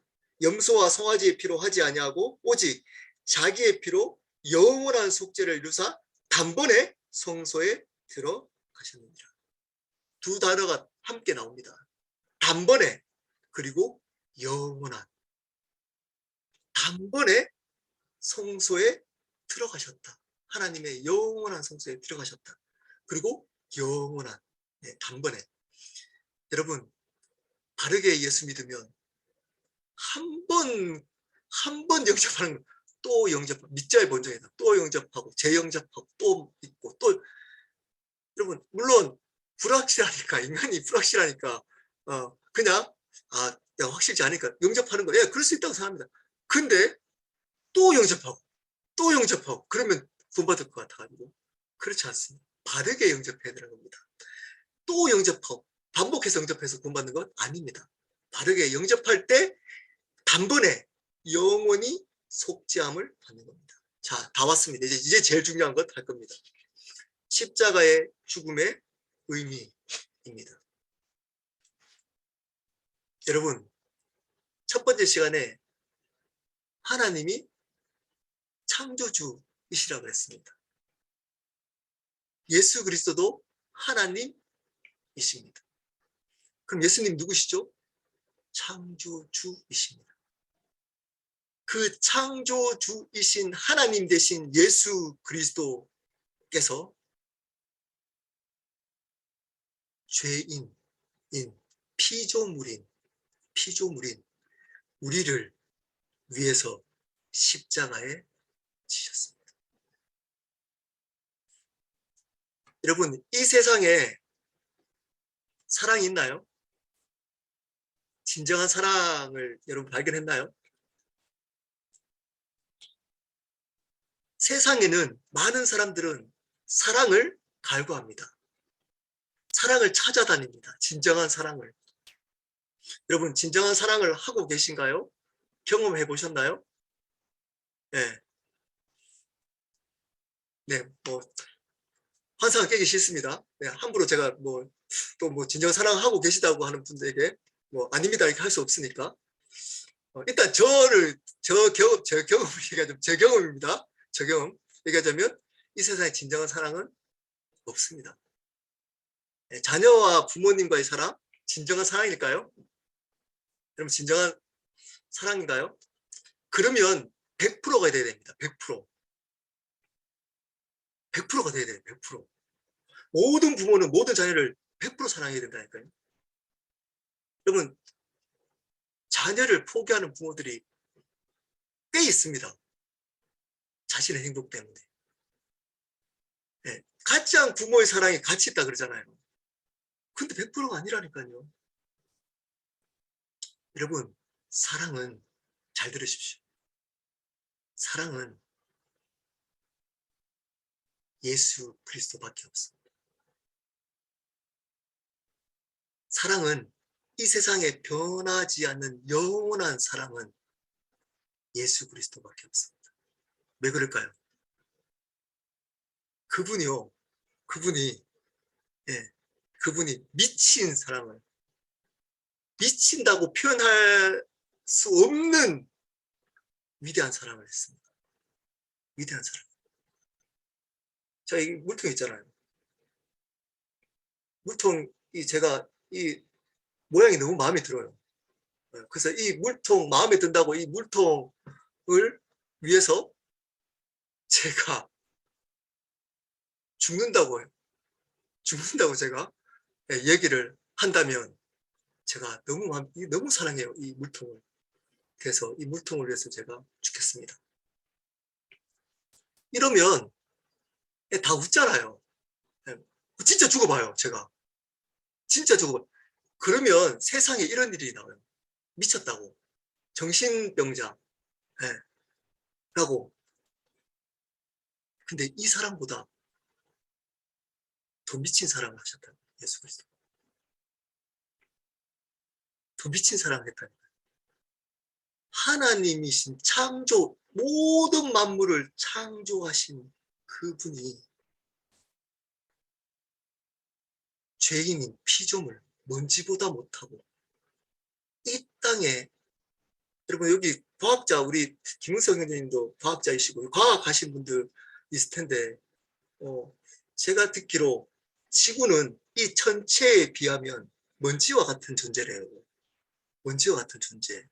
염소와 송아지의 피로 하지 아니하고 오직 자기의 피로 영원한 속죄를 이루사 단번에 성소에 들어가셨느니라. 두 단어가 함께 나옵니다. 단번에 그리고 영원한. 단번에 성소에 들어가셨다. 하나님의 영원한 성소에 들어가셨다. 그리고 영원한, 단번에. 여러분, 바르게 예수 믿으면 한 번 영접하는 또 영접, 믿자의 본성이다. 또 영접하고 재영접하고 또 믿고 또. 여러분, 물론 불확실하니까, 인간이 불확실하니까 그냥 내가 확실치 않으니까 영접하는 거, 그럴 수 있다고 생각합니다. 근데 또 영접하고 또 영접하고 그러면 구원받을 것 같아가지고 그렇지 않습니다. 바르게 영접해야 되는 겁니다. 또 영접하고 반복해서 영접해서 구원받는 건 아닙니다. 바르게 영접할 때 단번에 영원히 속죄함을 받는 겁니다. 자, 다 왔습니다. 이제 제일 중요한 것 할 겁니다. 십자가의 죽음의 의미입니다. 여러분, 첫 번째 시간에 하나님이 창조주이시라고 했습니다. 예수 그리스도도 하나님이십니다. 그럼 예수님 누구시죠? 창조주이십니다. 그 창조주이신 하나님 되신 예수 그리스도께서 죄인인 피조물인 우리를 위해서 십자가에 지셨습니다. 여러분, 이 세상에 사랑이 있나요? 진정한 사랑을 여러분 발견했나요? 세상에는 많은 사람들은 사랑을 갈구합니다. 사랑을 찾아다닙니다. 진정한 사랑을. 여러분, 진정한 사랑을 하고 계신가요? 경험해 보셨나요? 네. 네, 환상을 깨기 싫습니다. 네, 함부로 제가 또 진정 사랑하고 계시다고 하는 분들에게 아닙니다 이렇게 할 수 없으니까 일단 제 경험을 얘기하자면 제 경험입니다. 제 경험 얘기하자면 이 세상에 진정한 사랑은 없습니다. 네, 자녀와 부모님과의 사랑 진정한 사랑일까요? 여러분, 진정한 사랑인가요? 그러면 100%가 돼야 됩니다. 100%가 돼야 돼요. 100%. 모든 부모는 모든 자녀를 100% 사랑해야 된다니까요. 여러분, 자녀를 포기하는 부모들이 꽤 있습니다. 자신의 행복 때문에. 네, 가짜한 부모의 사랑이 가치 있다 그러잖아요. 근데 100%가 아니라니까요. 여러분, 사랑은, 잘 들으십시오. 사랑은 예수 그리스도밖에 없습니다. 사랑은 이 세상에 변하지 않는 영원한 사랑은 예수 그리스도밖에 없습니다. 왜 그럴까요? 그분이 미친 사랑을, 미친다고 표현할 수 없는 위대한 사랑을 했습니다. 위대한 사랑. 자, 이 물통 있잖아요. 물통이 제가 이 모양이 너무 마음에 들어요. 그래서 이 물통 마음에 든다고 이 물통을 위해서 제가 죽는다고 해요. 죽는다고 제가 얘기를 한다면 제가 너무 사랑해요. 이 물통을. 그래서 이 물통을 위해서 제가 죽겠습니다. 이러면 다 웃잖아요. 진짜 죽어봐요. 제가. 진짜 죽어봐요. 그러면 세상에 이런 일이 나와요. 미쳤다고. 정신병자. 네. 라고. 근데 이 사람보다 더 미친 사랑을 하셨다. 예수 그리스도. 더 미친 사랑을 했다니. 하나님이신 창조, 모든 만물을 창조하신 그분이 죄인인 피조물, 먼지보다 못하고 이 땅에, 여러분 여기 과학자, 우리 김은석 형님도 과학자이시고 과학하신 분들 있을 텐데 제가 듣기로 지구는 이 천체에 비하면 먼지와 같은 존재래요. 먼지와 같은 존재.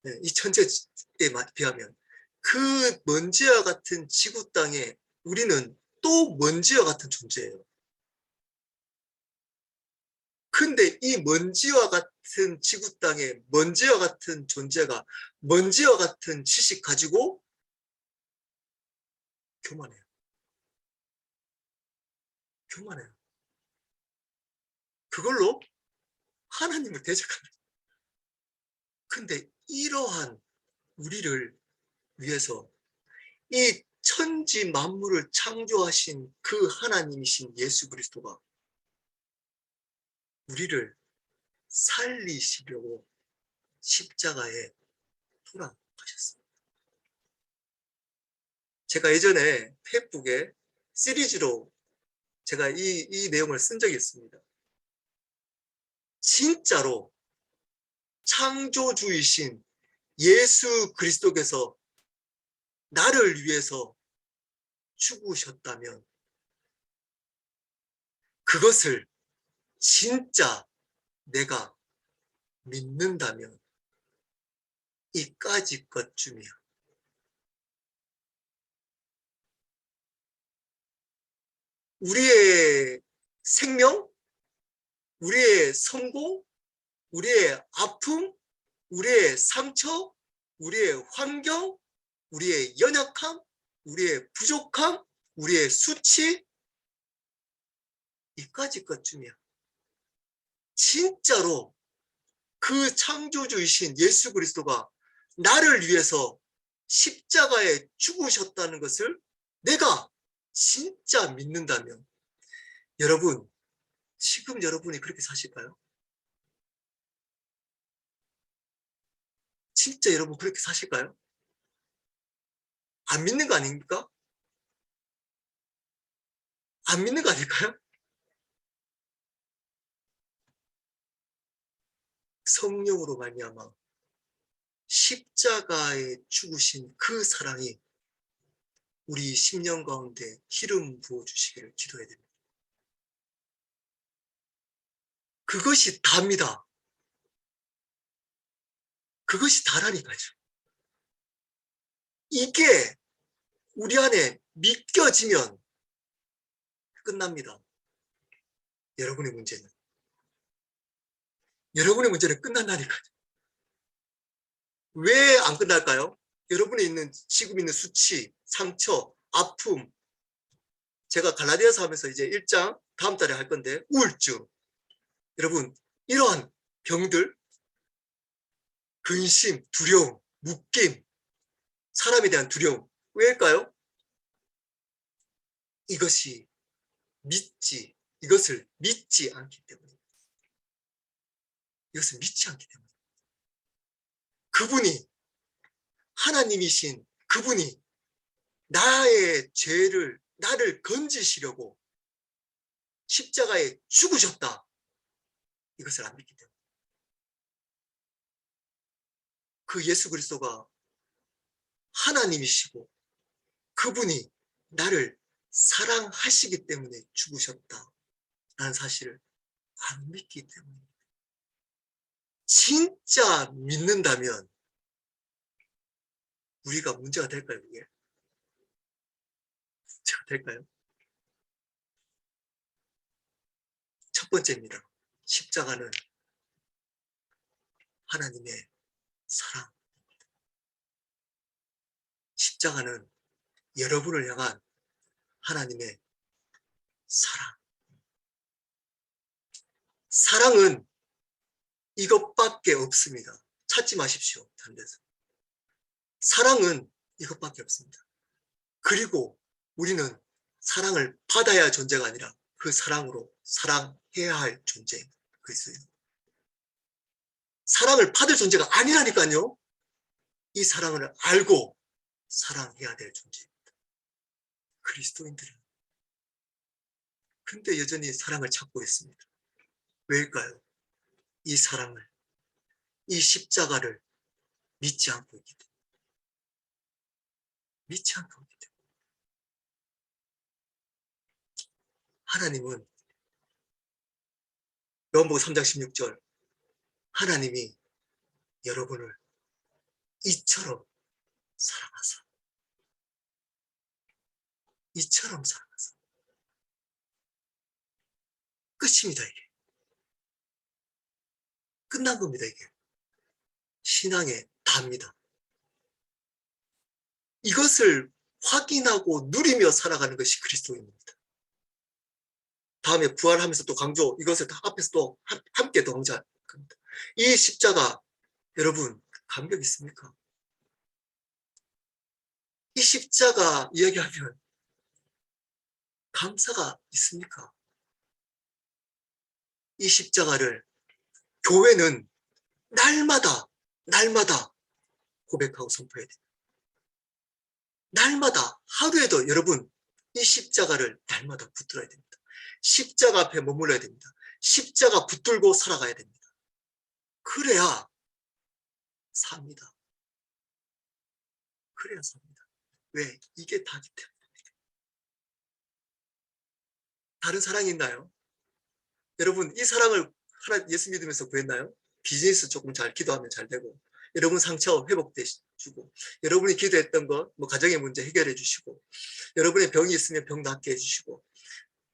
네, 이 천체에 비하면 그 먼지와 같은 지구 땅에 우리는 또 먼지와 같은 존재예요. 근데 이 먼지와 같은 지구 땅에 먼지와 같은 존재가 먼지와 같은 지식 가지고 교만해요. 교만해요. 그걸로 하나님을 대적합니다. 근데 이러한 우리를 위해서 이 천지 만물을 창조하신 그 하나님이신 예수 그리스도가 우리를 살리시려고 십자가에 돌아가셨습니다. 제가 예전에 페이스북에 시리즈로 제가 이 내용을 쓴 적이 있습니다. 진짜로 창조주이신 예수 그리스도께서 나를 위해서 죽으셨다면 그것을 진짜 내가 믿는다면 이까짓 것쯤이야. 우리의 생명, 우리의 성공, 우리의 아픔, 우리의 상처, 우리의 환경, 우리의 연약함, 우리의 부족함, 우리의 수치, 이까짓 것쯤이야. 진짜로 그 창조주이신 예수 그리스도가 나를 위해서 십자가에 죽으셨다는 것을 내가 진짜 믿는다면 여러분, 지금 여러분이 그렇게 사실까요? 진짜 여러분 그렇게 사실까요? 안 믿는 거 아닙니까? 안 믿는 거 아닐까요? 성령으로 말미암아 십자가에 죽으신 그 사랑이 우리 심령 가운데 기름 부어주시기를 기도해야 됩니다. 그것이 답니다. 그것이 다라니까요. 이게 우리 안에 믿겨지면 끝납니다. 여러분의 문제는. 여러분의 문제는 끝난다니까요. 왜 안 끝날까요? 여러분이 지금 있는 수치, 상처, 아픔. 제가 갈라디아서 하면서 이제 1장 다음 달에 할 건데 우울증. 여러분, 이러한 병들, 근심, 두려움, 묶임, 사람에 대한 두려움. 왜일까요? 이것을 믿지 않기 때문에. 이것을 믿지 않기 때문에. 그분이, 하나님이신 그분이 나의 죄를, 나를 건지시려고 십자가에 죽으셨다. 이것을 안 믿기 때문에. 그 예수 그리스도가 하나님이시고 그분이 나를 사랑하시기 때문에 죽으셨다라는 사실을 안 믿기 때문에. 진짜 믿는다면 우리가 문제가 될까요, 이게? 문제가 될까요? 첫 번째입니다. 십자가는 하나님의 사랑. 십자가는 여러분을 향한 하나님의 사랑. 사랑은 이것밖에 없습니다. 찾지 마십시오, 다른 데서. 사랑은 이것밖에 없습니다. 그리고 우리는 사랑을 받아야 할 존재가 아니라 그 사랑으로 사랑해야 할 존재인 그리스도입니다. 사랑을 받을 존재가 아니라니까요. 이 사랑을 알고 사랑해야 될 존재입니다. 그리스도인들은. 근데 여전히 사랑을 찾고 있습니다. 왜일까요? 이 사랑을, 이 십자가를 믿지 않고 있기 때문에. 믿지 않고 있기 때문에. 하나님은 요한복음 3장 16절 하나님이 여러분을 이처럼 사랑하사 이처럼 사랑하사 끝입니다. 이게 끝난 겁니다. 이게 신앙의 답니다. 이것을 확인하고 누리며 살아가는 것이 그리스도입니다. 다음에 부활하면서 또 강조, 이것을 앞에서 또 함께 동조할 겁니다. 이 십자가 여러분 감격 있습니까? 이 십자가 이야기하면 감사가 있습니까? 이 십자가를 교회는 날마다 고백하고 선포해야 됩니다. 날마다 하루에도 여러분 이 십자가를 날마다 붙들어야 됩니다. 십자가 앞에 머물러야 됩니다. 십자가 붙들고 살아가야 됩니다. 그래야 삽니다. 그래야 삽니다. 왜? 이게 다기 때문입니다. 다른 사랑이 있나요? 여러분 이 사랑을 하나 예수 믿으면서 구했나요? 비즈니스 조금 잘 기도하면 잘 되고, 여러분 상처 회복되시고, 여러분이 기도했던 것, 뭐 가정의 문제 해결해 주시고, 여러분의 병이 있으면 병 낫게 해주시고,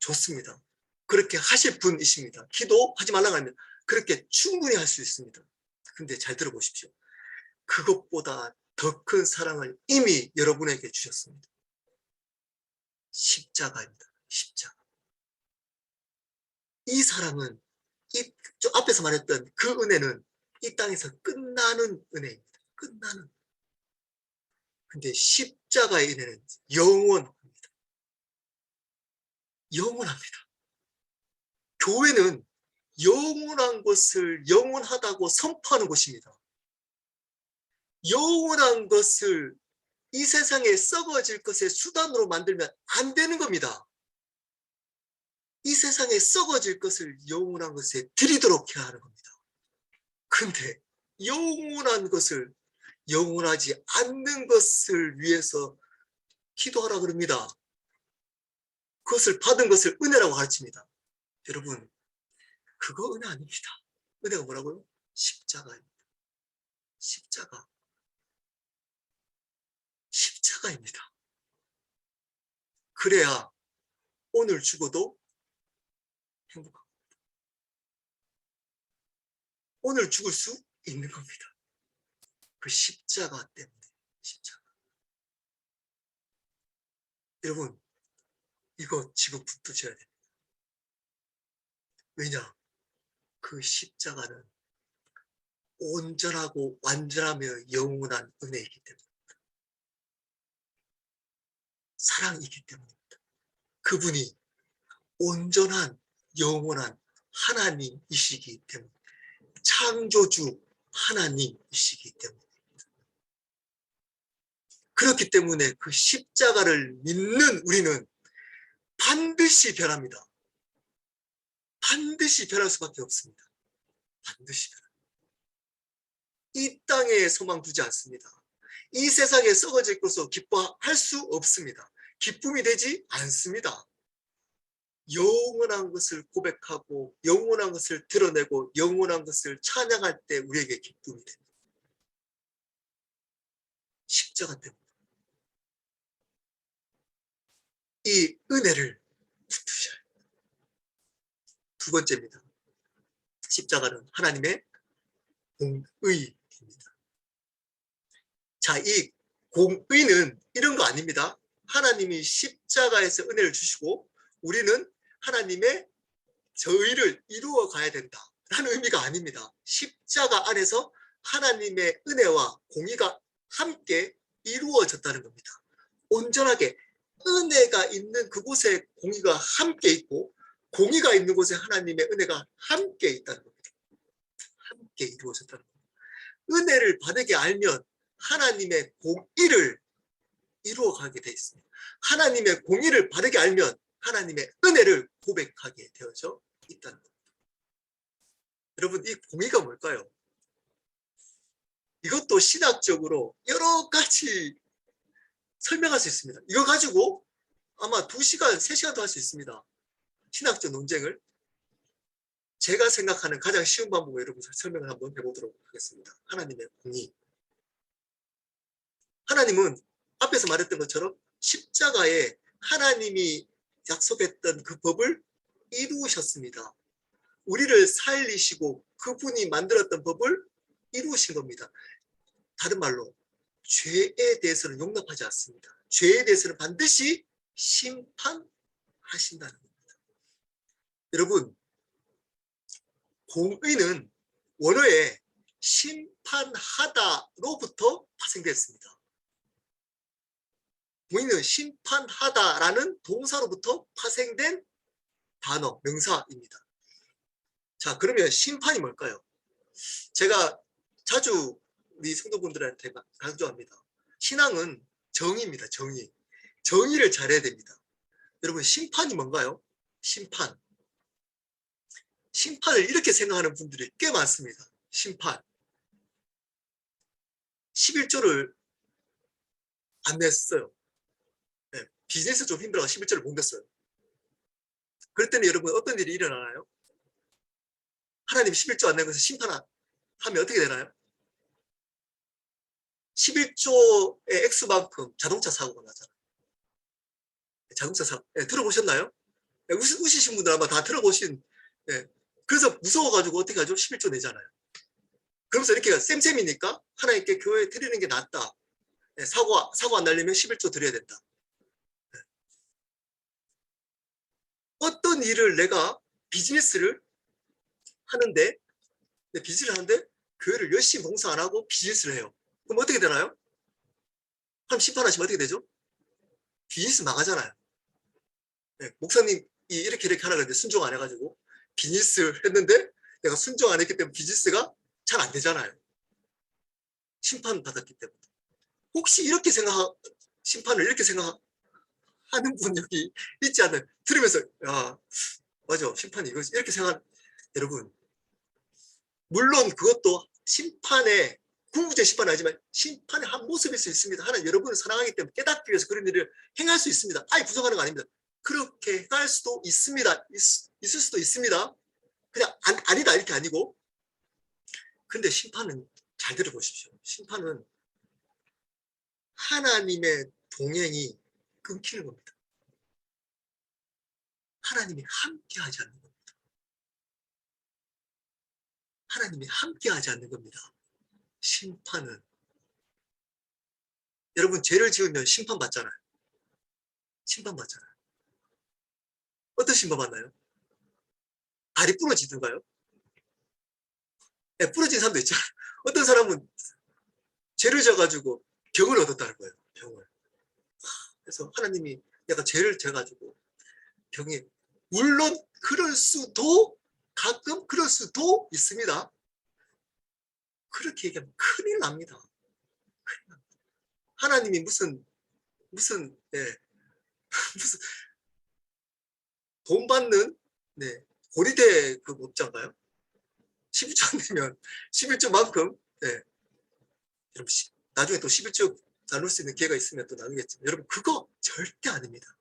좋습니다. 그렇게 하실 분이십니다. 기도하지 말라고 하면 그렇게 충분히 할 수 있습니다. 근데 잘 들어보십시오. 그것보다 더 큰 사랑을 이미 여러분에게 주셨습니다. 십자가입니다. 십자가. 이 사랑은 저 앞에서 말했던 그 은혜는 이 땅에서 끝나는 은혜입니다. 끝나는. 근데 십자가의 은혜는 영원합니다. 영원합니다. 교회는 영원한 것을 영원하다고 선포하는 곳입니다. 영원한 것을 이 세상에 썩어질 것의 수단으로 만들면 안 되는 겁니다. 이 세상에 썩어질 것을 영원한 것에 드리도록 해야 하는 겁니다. 근데 영원한 것을 영원하지 않는 것을 위해서 기도하라 그럽니다. 그것을 받은 것을 은혜라고 가르칩니다. 여러분, 그거 은혜 아닙니다. 은혜가 뭐라고요? 십자가입니다. 십자가. 십자가입니다. 그래야 오늘 죽어도 행복합니다. 오늘 죽을 수 있는 겁니다. 그 십자가 때문에. 십자가. 여러분, 이거 지금 붙드셔야 됩니다. 왜냐? 그 십자가는 온전하고 완전하며 영원한 은혜이기 때문입니다. 사랑이기 때문입니다. 그분이 온전한 영원한 하나님이시기 때문에, 창조주 하나님이시기 때문에, 그렇기 때문에 그 십자가를 믿는 우리는 반드시 변합니다. 반드시 변할 수밖에 없습니다. 반드시 변합니다. 이 땅에 소망 두지 않습니다. 이 세상에 썩어질 것으로 기뻐할 수 없습니다. 기쁨이 되지 않습니다. 영원한 것을 고백하고 영원한 것을 드러내고 영원한 것을 찬양할 때 우리에게 기쁨이 됩니다. 십자가 때문에. 이 은혜를 붙드셔야 합니다. 두 번째입니다. 십자가는 하나님의 공의입니다. 자, 이 공의는 이런 거 아닙니다. 하나님이 십자가에서 은혜를 주시고 우리는 하나님의 저의를 이루어 가야 된다 라는 의미가 아닙니다. 십자가 안에서 하나님의 은혜와 공의가 함께 이루어졌다는 겁니다. 온전하게 은혜가 있는 그곳에 공의가 함께 있고 공의가 있는 곳에 하나님의 은혜가 함께 있다는 겁니다. 함께 이루어졌다는 겁니다. 은혜를 바르게 알면 하나님의 공의를 이루어가게 되어 있습니다. 하나님의 공의를 바르게 알면 하나님의 은혜를 고백하게 되어져 있다는 겁니다. 여러분, 이 공의가 뭘까요? 이것도 신학적으로 여러 가지 설명할 수 있습니다. 이거 가지고 아마 2시간, 3시간도 할 수 있습니다. 신학적 논쟁을. 제가 생각하는 가장 쉬운 방법으로 여러분 설명을 한번 해보도록 하겠습니다. 하나님의 공의. 하나님은 앞에서 말했던 것처럼 십자가에 하나님이 약속했던 그 법을 이루셨습니다. 우리를 살리시고 그분이 만들었던 법을 이루신 겁니다. 다른 말로 죄에 대해서는 용납하지 않습니다. 죄에 대해서는 반드시 심판하신다는 겁니다. 여러분, 공의는 원어에 심판하다로부터 파생됐습니다. 공의는 심판하다라는 동사로부터 파생된 단어, 명사입니다. 자, 그러면 심판이 뭘까요? 제가 자주 우리 성도분들한테 강조합니다. 신앙은 정의입니다. 정의. 정의를 잘해야 됩니다. 여러분, 심판이 뭔가요? 심판. 심판을 이렇게 생각하는 분들이 꽤 많습니다. 심판. 11조를 안 냈어요. 네, 비즈니스 좀 힘들어서 11조를 못 냈어요. 그럴 때는 여러분 어떤 일이 일어나나요? 하나님 11조 안 낸 것을 심판하면 어떻게 되나요? 11조의 액수만큼 자동차 사고가 나잖아요. 자동차 사고. 네, 들어보셨나요? 네, 우시신 분들 아마 다 들어보신. 네, 그래서 무서워가지고 어떻게 하죠? 11조 내잖아요. 그러면서 이렇게 쌤쌤이니까 하나님께 교회에 드리는 게 낫다. 네, 사고 안 날리면 11조 드려야 된다. 네. 어떤 일을 내가 비즈니스를 하는데 교회를 열심히 봉사 안 하고 비즈니스를 해요. 그럼 어떻게 되나요? 그럼 심판하시면 어떻게 되죠? 비즈니스 망하잖아요. 네, 목사님이 이렇게 하라 그랬는데 순종 안 해가지고 비즈니스를 했는데 내가 순종 안 했기 때문에 비즈니스가 잘 안 되잖아요. 심판받았기 때문에. 혹시 이렇게 심판을 이렇게 생각하는 분 여기 있지 않나요? 들으면서 야 맞아 심판이 이거지 이렇게 생각하는 여러분, 물론 그것도 심판의 궁극적 심판은 아니지만 심판의 한 모습일 수 있습니다. 하나님 여러분을 사랑하기 때문에 깨닫기 위해서 그런 일을 행할 수 있습니다. 아예 부정하는 거 아닙니다. 그렇게 행할 수도 있습니다. 있을 수도 있습니다. 그냥 아니다 이렇게 아니고. 근데 심판은 잘 들어보십시오. 심판은 하나님의 동행이 끊기는 겁니다. 하나님이 함께 하지 않는 겁니다. 하나님이 함께 하지 않는 겁니다. 심판은. 여러분 죄를 지으면 심판받잖아요. 심판받잖아요. 어떤 심판받나요? 다리 부러지든가요? 네, 부러진 사람도 있잖아요. 어떤 사람은 죄를 져가지고 병을 얻었다는 거예요. 병을. 그래서 하나님이 내가 죄를 져가지고 병이, 물론 가끔 그럴 수도 있습니다. 그렇게 얘기하면 큰일 납니다. 큰일 납니다. 하나님이 무슨 네, 무슨 돈 받는 네, 고리대 그 업자인가요? 11조 안 되면 11조만큼 네, 나중에 또 11조 나눌 수 있는 기회가 있으면 또 나누겠지만 여러분 그거 절대 아닙니다.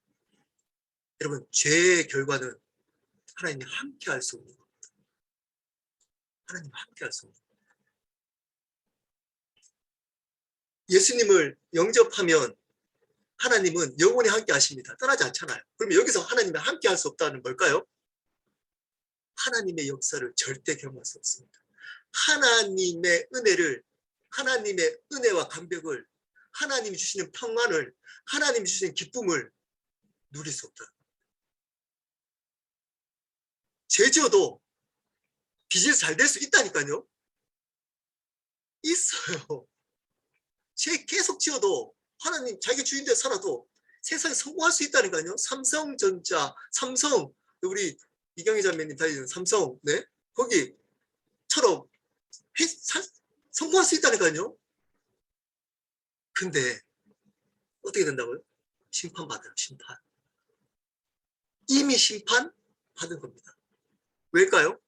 여러분 죄의 결과는 하나님이 함께 할 수 없는 겁니다. 하나님이 함께 할 수 없는 겁니다. 예수님을 영접하면 하나님은 영원히 함께 하십니다. 떠나지 않잖아요. 그러면 여기서 하나님이 함께 할 수 없다는 뭘까요? 하나님의 역사를 절대 경험할 수 없습니다. 하나님의 은혜를, 하나님의 은혜와 감격을, 하나님이 주시는 평안을, 하나님이 주시는 기쁨을 누릴 수 없다. 죄 지어도 비즈니스 잘 될 수 있다니까요. 있어요. 죄 계속 지어도 하나님 자기 주인대로 살아도 세상에 성공할 수 있다니까요. 삼성전자, 삼성, 우리 이경희 자매님 다니는 삼성, 네? 거기처럼 성공할 수 있다니까요. 근데 어떻게 된다고요? 심판받아요. 심판. 이미 심판 받은 겁니다. 왜일까요?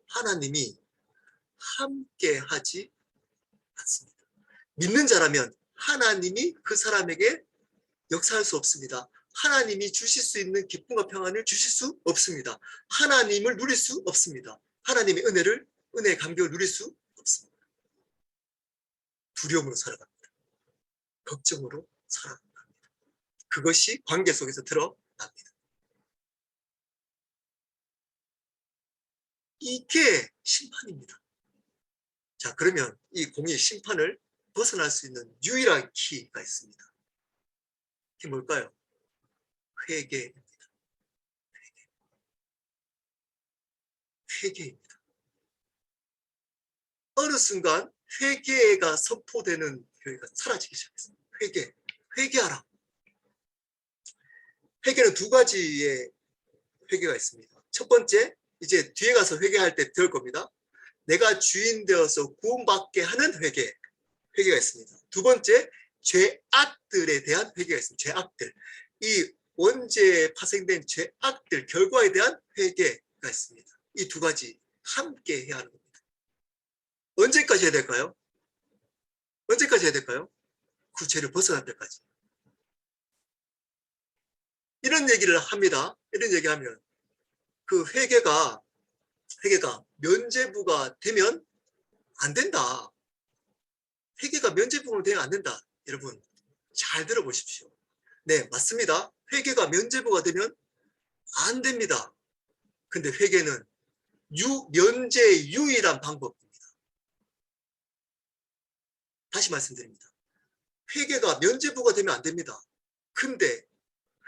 하나님이 함께 하지 않습니다. 믿는 자라면 하나님이 그 사람에게 역사할 수 없습니다. 하나님이 주실 수 있는 기쁨과 평안을 주실 수 없습니다. 하나님을 누릴 수 없습니다. 하나님의 은혜의 감격을 누릴 수 없습니다. 두려움으로 살아갑니다. 걱정으로 살아갑니다. 그것이 관계 속에서 드러납니다. 이게 심판입니다. 자, 그러면 이 공의 심판을 벗어날 수 있는 유일한 키가 있습니다. 그게 뭘까요? 회개입니다. 회개입니다. 어느 순간 회개가 선포되는 교회가 사라지기 시작했습니다. 회개하라. 회개는 두 가지의 회개가 있습니다. 첫 번째, 이제 뒤에 가서 회개할 때 들을 겁니다. 내가 주인 되어서 구원받게 하는 회개가 있습니다. 두 번째, 죄악들에 대한 회개가 있습니다. 죄악들. 이 원죄에 파생된 죄악들, 결과에 대한 회개가 있습니다. 이 두 가지 함께 해야 하는 겁니다. 언제까지 해야 될까요? 언제까지 해야 될까요? 그 죄를 벗어날 때까지. 이런 얘기를 합니다. 이런 얘기하면 그 회개가 면죄부가 되면 안 된다. 회개가 면죄부가 되면 안 된다. 여러분 잘 들어보십시오. 네, 맞습니다. 회개가 면죄부가 되면 안 됩니다. 근데 회개는 면죄의 유일한 방법입니다. 다시 말씀드립니다. 회개가 면죄부가 되면 안 됩니다. 근데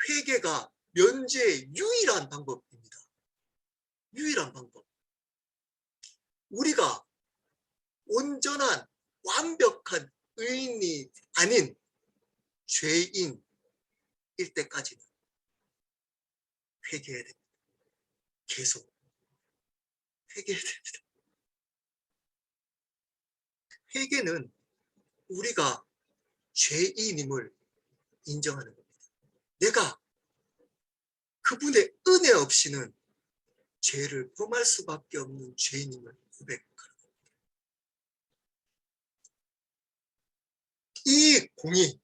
회개가 면죄의 유일한 방법입니다. 유일한 방법. 우리가 온전한 완벽한 의인이 아닌 죄인일 때까지는 회개해야 됩니다. 계속 회개해야 됩니다. 회개는 우리가 죄인임을 인정하는 겁니다. 내가 그분의 은혜 없이는 죄를 범할 수밖에 없는 죄인임을 고백하는 겁니다. 이 공의,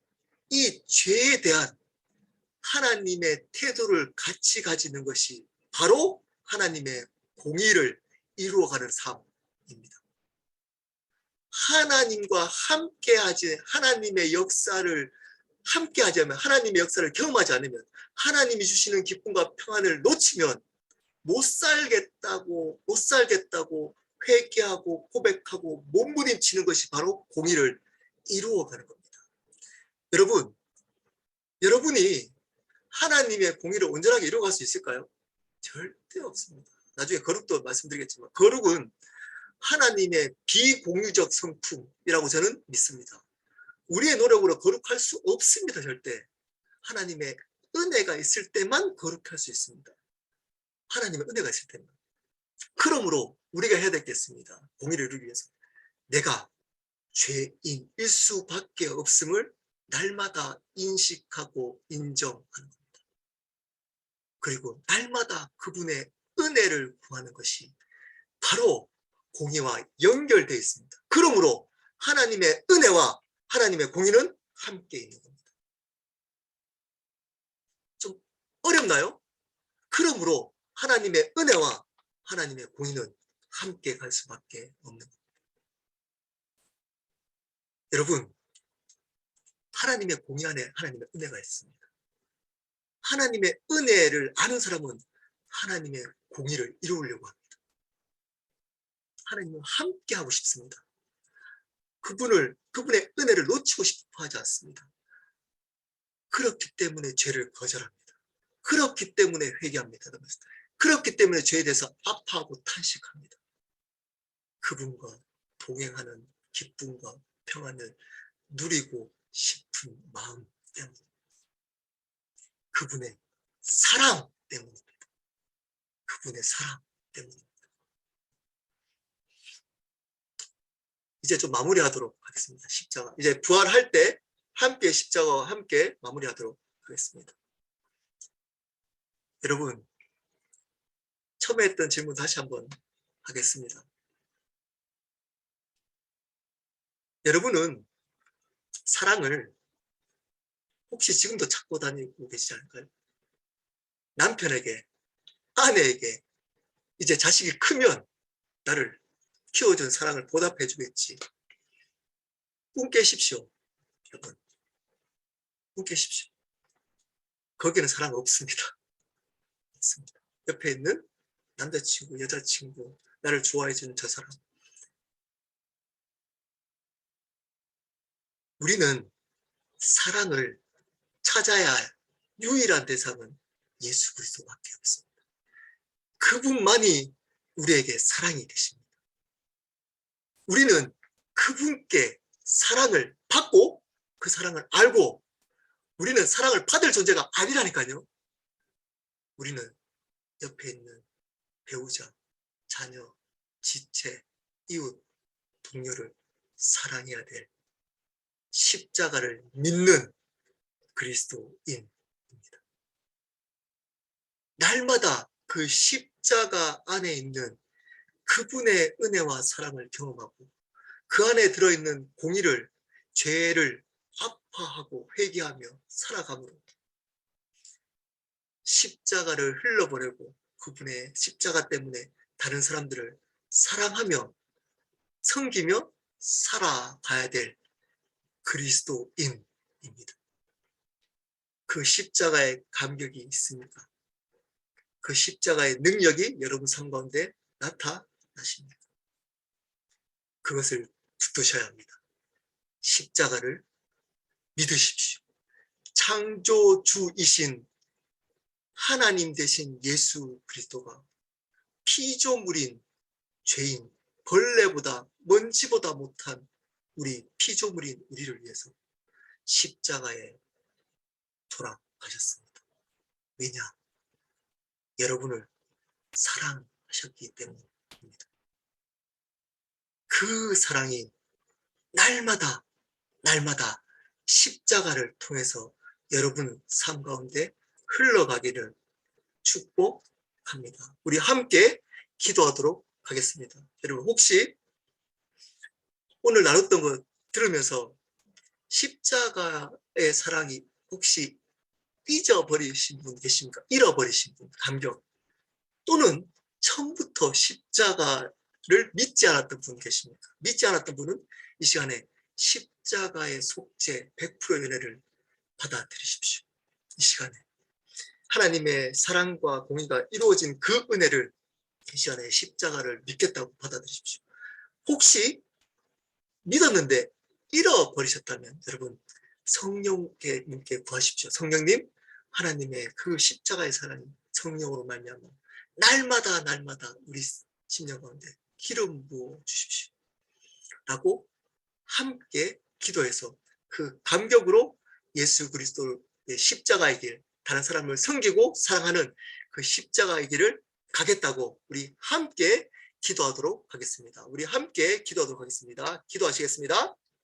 이 죄에 대한 하나님의 태도를 같이 가지는 것이 바로 하나님의 공의를 이루어가는 삶입니다. 하나님과 함께하지, 하나님의 역사를 함께하자면, 하나님의 역사를 경험하지 않으면, 하나님이 주시는 기쁨과 평안을 놓치면 못 살겠다고 회개하고 고백하고 몸부림치는 것이 바로 공의를 이루어가는 겁니다. 여러분이 하나님의 공의를 온전하게 이루어갈 수 있을까요? 절대 없습니다. 나중에 거룩도 말씀드리겠지만 거룩은 하나님의 비공유적 성품이라고 저는 믿습니다. 우리의 노력으로 거룩할 수 없습니다. 절대. 하나님의 은혜가 있을 때만 거룩할 수 있습니다. 하나님의 은혜가 있을 때만. 그러므로 우리가 해야 되겠습니다. 공의를 이루기 위해서. 내가 죄인일 수밖에 없음을 날마다 인식하고 인정하는 겁니다. 그리고 날마다 그분의 은혜를 구하는 것이 바로 공의와 연결되어 있습니다. 그러므로 하나님의 은혜와 하나님의 공의는 함께 있는 겁니다. 좀 어렵나요? 그러므로 하나님의 은혜와 하나님의 공의는 함께 갈 수밖에 없는 겁니다. 여러분, 하나님의 공의 안에 하나님의 은혜가 있습니다. 하나님의 은혜를 아는 사람은 하나님의 공의를 이루려고 합니다. 하나님은 함께 하고 싶습니다. 그분의 은혜를 놓치고 싶어 하지 않습니다. 그렇기 때문에 죄를 거절합니다. 그렇기 때문에 회개합니다. 그렇기 때문에 죄에 대해서 아파하고 탄식합니다. 그분과 동행하는 기쁨과 평안을 누리고 싶은 마음 때문에, 그분의 사랑 때문입니다. 그분의 사랑 때문입니다. 이제 좀 마무리하도록 하겠습니다. 십자가. 이제 부활할 때 함께 십자가와 함께 마무리하도록 하겠습니다. 여러분, 처음에 했던 질문 다시 한번 하겠습니다. 여러분은 사랑을 혹시 지금도 찾고 다니고 계시지 않을까요? 남편에게, 아내에게 이제 자식이 크면 나를 키워준 사랑을 보답해 주겠지. 꿈 깨십시오. 여러분, 꿈 깨십시오. 거기는 사랑 없습니다. 없습니다. 옆에 있는 남자친구, 여자친구, 나를 좋아해 주는 저 사람. 우리는 사랑을 찾아야 할 유일한 대상은 예수 그리스도밖에 없습니다. 그분만이 우리에게 사랑이 되십니다. 우리는 그분께 사랑을 받고 그 사랑을 알고, 우리는 사랑을 받을 존재가 아니라니까요. 우리는 옆에 있는 배우자, 자녀, 지체, 이웃, 동료를 사랑해야 될 십자가를 믿는 그리스도인입니다. 날마다 그 십자가 안에 있는 그분의 은혜와 사랑을 경험하고 그 안에 들어있는 공의를, 죄를 아파하고 회개하며 살아감으로 십자가를 흘려보내고 그분의 십자가 때문에 다른 사람들을 사랑하며 섬기며 살아가야 될 그리스도인입니다. 그 십자가의 감격이 있습니까? 그 십자가의 능력이 여러분 삶 가운데 나타나십니다. 그것을 붙드셔야 합니다. 십자가를 믿으십시오. 창조주이신 하나님 되신 예수 그리스도가 피조물인 죄인, 벌레보다 먼지보다 못한 우리 피조물인 우리를 위해서 십자가에 돌아가셨습니다. 왜냐? 여러분을 사랑하셨기 때문입니다. 그 사랑이 날마다 십자가를 통해서 여러분 삶 가운데 흘러가기를 축복합니다. 우리 함께 기도하도록 하겠습니다. 여러분, 혹시 오늘 나눴던 것 들으면서 십자가의 사랑이 혹시 잊어버리신 분 계십니까? 잃어버리신 분, 감격. 또는 처음부터 십자가를 믿지 않았던 분 계십니까? 믿지 않았던 분은 이 시간에 십자가의 속죄 100%의 은혜를 받아들이십시오. 이 시간에 하나님의 사랑과 공의가 이루어진 그 은혜를 이 시간에 십자가를 믿겠다고 받아들이십시오. 혹시 믿었는데 잃어버리셨다면 여러분, 성령님께 구하십시오. 성령님, 하나님의 그 십자가의 사랑이 성령으로 말미암아 날마다 우리 심령 가운데 기름 부어 주십시오. 라고 함께 기도해서 그 감격으로 예수 그리스도의 십자가의 길, 다른 사람을 섬기고 사랑하는 그 십자가의 길을 가겠다고 우리 함께 기도하도록 하겠습니다. 우리 함께 기도하도록 하겠습니다. 기도하시겠습니다.